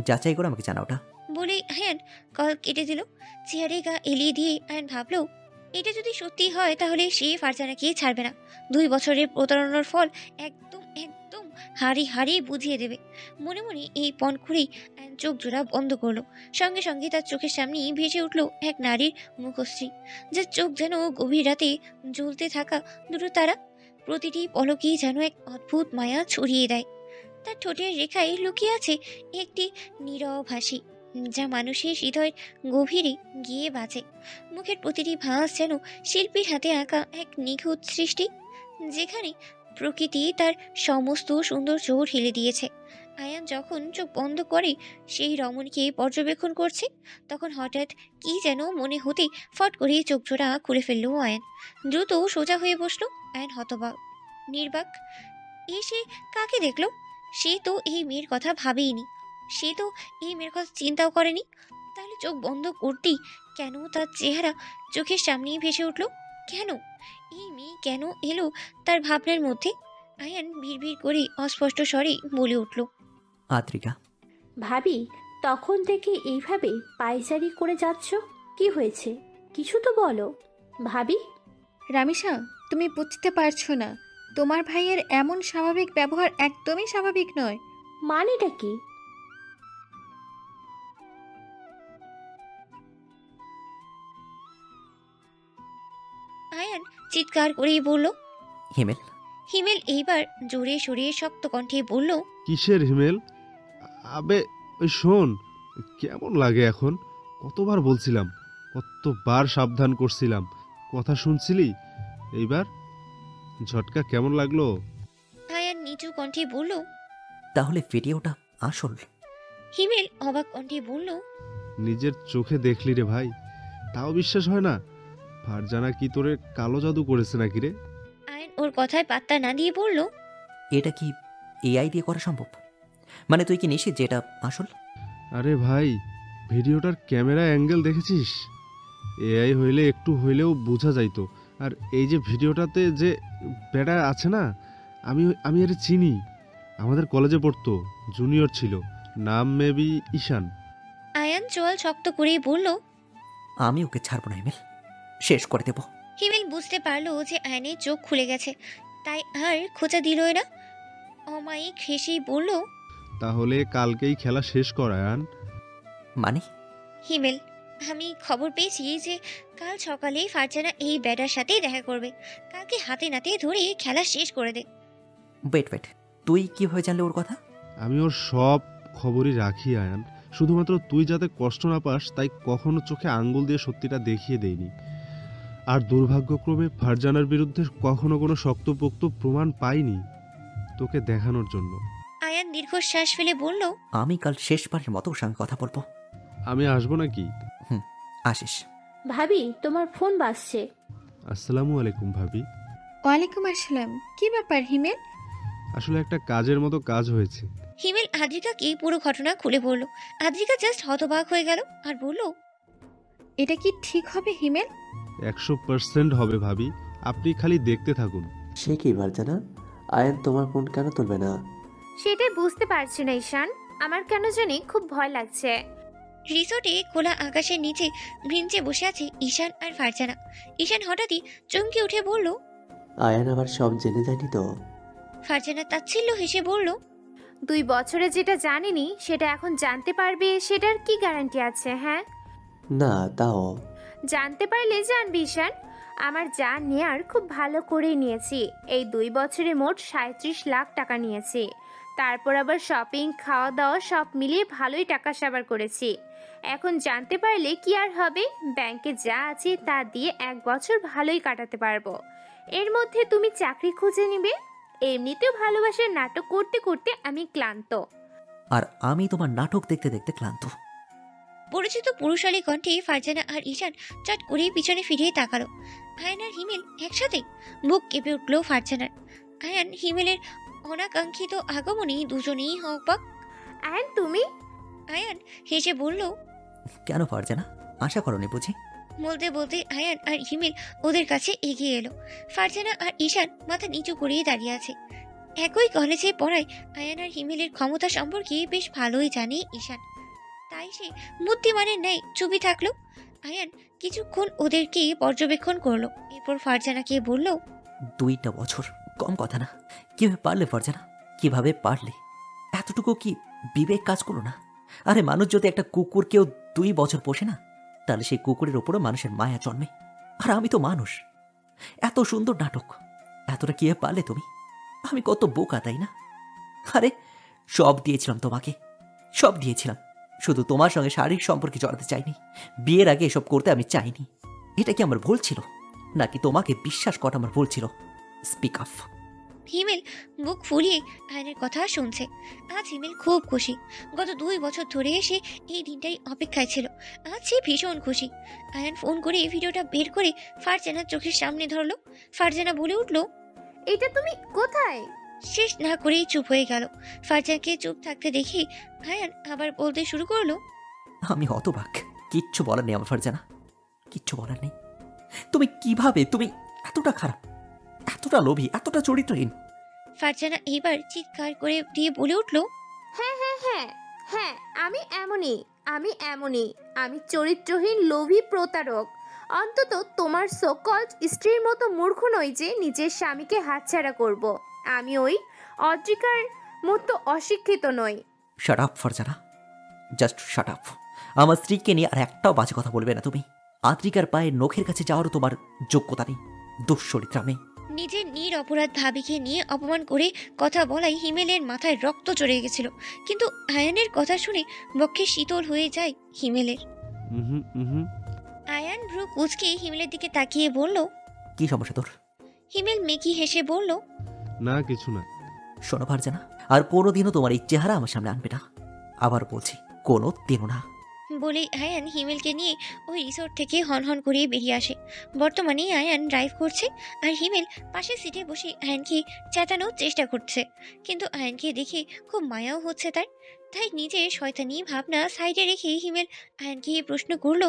যাচাই করে আমাকে জানা ওটা। বলে অ্যান কল কেটে দিল। চেয়ারে গা এলিয়ে দিয়ে অ্যান ভাবল, এটা যদি সত্যি হয় তাহলে সে ফারজানাকে ছাড়বে না। 2 বছরের প্রতারণার ফল একদম একদম হাড়ি হাড়ি বুঝিয়ে দেবে। মনে মনে এই পণ করেই অ্যান চোখ জোড়া বন্ধ করলো। সঙ্গে সঙ্গে তার চোখের সামনেই ভেসে উঠল এক নারীর মুখশ্রী, যার চোখ যেন গভীর রাতে জ্বলতে থাকা দুটো তারা। প্রতিটি পলকেই যেন এক অদ্ভুত মায়া ছড়িয়ে দেয়। তার ঠোঁটের রেখায় লুকিয়ে আছে একটি নীরব হাসি, যা মানুষের হৃদয়ের গভীরে গিয়ে বাজে। মুখের প্রতিটি ভাঁজ যেন শিল্পীর হাতে আঁকা এক নিখুঁত সৃষ্টি, যেখানে প্রকৃতি তার সমস্ত সৌন্দর্য ঢেলে দিয়েছে। আয়ান যখন চোখ বন্ধ করে সেই রমণীকে পর্যবেক্ষণ করছে, তখন হঠাৎ কি যেন মনে হতে ফট করে চোখ জোড়া খুলে ফেলল আয়ান। দ্রুত সোজা হয়ে বসলো। আয়ান হতবাক, নির্বাক। সে কাকে দেখলো? সে তো এই মেয়ের কথা ভাবেইনি। সে তো এই মেয়ের কথা চিন্তাও করেনি। তাহলে চোখ বন্ধ করতেই কেন তার চেহারা চোখের সামনেই ভেসে উঠল? কেন এই মেয়ে কেন এলো তার ভাবনার মধ্যে? আয়ান ভিড় করে অস্পষ্ট স্বরে বলে উঠল, আদ্রিকা। ভাবি, তখন থেকে এইভাবে পায়চারি করে যাচ্ছ, কি হয়েছে? কিছু তো বলো ভাবি। রামিসা, তুমি বুঝতে পারছো না, তোমার ভাইয়ের এমন স্বাভাবিক ব্যবহার একদমই স্বাভাবিক নয়। মানেটা কি? আয়ান চিৎকার করেই বলল। হিমেল, হিমেল এইবার জোরে সরে শক্ত কণ্ঠে বলল। কিসের হিমেল? আবে ওই শোন, কেমন লাগে এখন? কতবার বলছিলাম, কতবার সাবধান করছিলাম, কথা শুনছিলি? এইবার ঝটকা কেমন লাগলো? আয়ান নিচু কণ্ঠে বলল। তাহলে ভিডিওটা আসল? হিমেল অবাক কণ্ঠে বলল। নিজের চোখে দেখলি রে ভাই, তাও বিশ্বাস হয় না? ফারজানা কি তোরে কালো জাদু করেছে নাকি রে? আয়ান ওর কথায় পাত্তা না দিয়ে বলল। এটা কি এআই দিয়ে করা সম্ভব? মানে তুই কি নিশ্চিত যে এটা আসল? আরে ভাই, ভিডিওটার ক্যামেরা অ্যাঙ্গেল দেখেছিস? এআই হইলে একটু হইলেও বোঝা যাইতো। আর এই যে ভিডিওটাতে যে বেটা আছে না, আমি এর চিনি, আমাদের কলেজে পড়তো, জুনিয়র ছিল, নাম মেবি ঈশান। আয়ান চোয়াল শক্ত করেই বলল। আমি ওকে ছাড়বো না হিমেল, শেষ করে দেবো। হিমেল বুঝতে পারলো যে আয়নের চোখ খুলে গেছে, তাই আর খোঁচা দিলই না। অমায়িক হেসেই বলল। তাহলে কালকেই খেলা শেষ কর আয়ান। মানে? হিমেল, আমি খবর পেয়েছি যে কাল সকালেই ফারজানা এই ব্যাটার সাথেই দেখা করবে। কালকে হাতে নাতে ধরে খেলা শেষ করে দে। ওয়েট, তুই কিভাবে জানলে ওর কথা? আমি ওর সব খবরই রাখি আয়ান, শুধুমাত্র তুই যাতে কষ্ট না পাস তাই কখনো চোখে আঙ্গুল দিয়ে সত্যিটা দেখিয়ে দেইনি। আর দুর্ভাগ্যক্রমে ফারজানার বিরুদ্ধে কখনো কোনো শক্তপোক্ত প্রমাণ পাইনি তোকে দেখানোর জন্য। আয়ান দীর্ঘশ্বাস ফেলে বলল। আমি কাল শেষবারের মতো ওর সঙ্গে কথা বলবো। আমি আসবো নাকি? আসিস। ভাবি, তোমার ফোন বাজছে। আসসালামু আলাইকুম ভাবি। ওয়ালাইকুম আসসালাম। কি ব্যাপার হিমেল? আসলে একটা কাজের মতো কাজ হয়েছে। হিমেল আদ্রিকাকে পুরো ঘটনা খুলে বলল। আদ্রিকা জাস্ট হতবাক হয়ে গেল আর বলল। এটা কি ঠিক হবে হিমেল? 100% হবে ভাবি, আপনি খালি দেখতে থাকুন। সে কি ফারজানা, আয়ান তোমার ফোন কেন তুলবে না? সেটাই বুঝতে পারছি না ঈশান, আমার কেন জানি খুব ভয় লাগছে। রিসোর্টে খোলা আকাশের নিচে ব্রিঞ্চে বসে আছে ঈশান আর ফারজানা। ঈশান হঠাৎই চমকে উঠে বলল। আয়ান আবার সব জেনে যায়নি তো? ফারজানা তাচ্ছিল্য হেসে বলল। 2 বছরে যেটা জানিনি সেটা এখন জানতে পারবে, সেটার কি গ্যারান্টি আছে? হ্যাঁ, না তাও। জানতে পারলে জানবি ঈশান, আমার যা নেয়ার খুব ভালো করেই নিয়েছি। এই 2 বছরে মোট 37 লাখ টাকা নিয়েছি। তারপর আবার শপিং, খাওয়া দাওয়া সব মিলিয়ে ভালোই টাকা সাবার করেছি। এখন জানতে পারলে কি আর হবে, ব্যাংকে যা আছে তা দিয়ে 1 বছর ভালোই কাটাতে পারবো। এর মধ্যে তুমি চাকরি খুঁজে নিবে। এমনিতেও ভালোবাসার নাটক করতে করতে আমি ক্লান্ত। আর আমি তোমার নাটক দেখতে দেখতে ক্লান্ত। পরিচিত পুরুষালী কণ্ঠে ফারজানা আর ঈশান চট করে পিছনে ফিরিয়ে তাকালো। আয়ান আর হিমেল একসাথে। বুক কেঁপে উঠল ফারজানার। আয়ান হিমেলের অনাকাঙ্ক্ষিত আগমনে দুজনেই অবাক। আয়ান তুমি? আয়ান হেসে বলল। কেন ফারজানা, আশা করনি বুঝি? বলতে বলতে আয়ান আর হিমেল ওদের কাছে এগিয়ে এলো। ফারজানা আর ঈশান মাথা নিচু করেই দাঁড়িয়ে আছে। একই কলেজে পড়ায় আয়ান আর হিমেলের ক্ষমতা সম্পর্কে বেশ ভালোই জানে ঈশান, তাই সে বুদ্ধিমানের ন্যায় চুপি থাকলো। আয়ান কিছুক্ষণ ওদেরকে পর্যবেক্ষণ করলো, এরপর ফারজানাকে বলল। 2 বছর কম কথা না। কিভাবে পারলে ফারজানা, কিভাবে পারলে? এতটুকু কি বিবেক কাজ করলো না? আরে মানুষ যদি একটা কুকুরকেও 2 বছর পোষে না, তাহলে সেই কুকুরের ওপরও মানুষের মায়া জন্মে। আর আমি তো মানুষ। এত সুন্দর নাটক, এতটা কিভাবে পারলে তুমি? আমি কত বোকা, তাই না? আরে সব দিয়েছিলাম তোমাকে, সব দিয়েছিলাম, শুধু তোমার সঙ্গে শারীরিক সম্পর্কে জড়াতে চাইনি। বিয়ের আগে এসব করতে আমি চাইনি। এটা কি আমার ভুল ছিল, নাকি তোমাকে বিশ্বাস করা আমার ভুল ছিল? Speak up. হিমেল বুক ফুলিয়ে আয়নের কথা শুনছে। আজ হিমেল খুব খুশি। গত 2 বছর ধরে সে এই দিনটাই অপেক্ষায় ছিল। আজ সে ভীষণ খুশি। আয়ান ফোন করে ভিডিওটা বের করে ফারজানার চোখের সামনে ধরলো। ফারজানা বলে উঠল। এটা তুমি কোথায়? শেষ না করেই চুপ হয়ে গেল। ফারজানাকে চুপ থাকতে দেখে আয়ান আবার বলতে শুরু করলো। আমি হতবাক, কিচ্ছু বলার নেই আমার ফারজানা, কিচ্ছু বলার নেই। তুমি কিভাবে, তুমি এতটা খারাপ, এতটা লোভী, এতটা চরিত্রহীন। ফারজানা এইবার চিৎকার করে দিয়ে বলে উঠল। হ্যাঁ হ্যাঁ হ্যাঁ হ্যাঁ, আমি এমনই, আমি এমনই, আমি চরিত্রহীন, লোভী, প্রতারক। অন্তত তোমার সকল স্ত্রীর মতো মূর্খ নই যে নিজের স্বামীকে হাতছাড়া করব। আমি ওই অদ্রিকার মতো অশিক্ষিত নই। শাট up Farzana, just shut up. আমার স্ত্রীকে নিয়ে আর একটাও বাজে কথা বলবে না তুমি। আদ্রিকার পায়ে নখের কাছে যাওয়ারও তোমার যোগ্যতা নেই। দুঃচরিত্রা মেয়ে। নিজের নিরপরাধ ভাবিকে নিয়ে অপমান করে কথা বলাই হিমেলের মাথায় রক্ত চড়ে গেছিল, কিন্তু আয়ানের কথা শুনে বক্ষে শীতল হয়ে যায় হিমেলের। হুম হুম। আয়ান ভ্রু কুঁচকে হিমেলের দিকে তাকিয়ে বলল, কি সমস্যা তোর? হিমেল মেকি হেসে বলল, না কিছু না। শোনো ফারজানা, আর কোনোদিনও তোমার এই চেহারা আমার সামনে আনবে না। আবার বলছি, কোনো দিনও না। বলেই আয়ান হিমেলকে নিয়ে ওই রিসোর্ট থেকে হনহন করে বেরিয়ে আসে। বর্তমানে আয়ান ড্রাইভ করছে আর হিমেল পাশের সিটে বসে আয়ানকে চেঁচানোর চেষ্টা করছে, কিন্তু আয়ানকে দেখে খুব মায়াও হচ্ছে তার। তাই নিজের শয়তানি ভাবনা সাইডে রেখে হিমেল আয়ানকে প্রশ্ন করলো,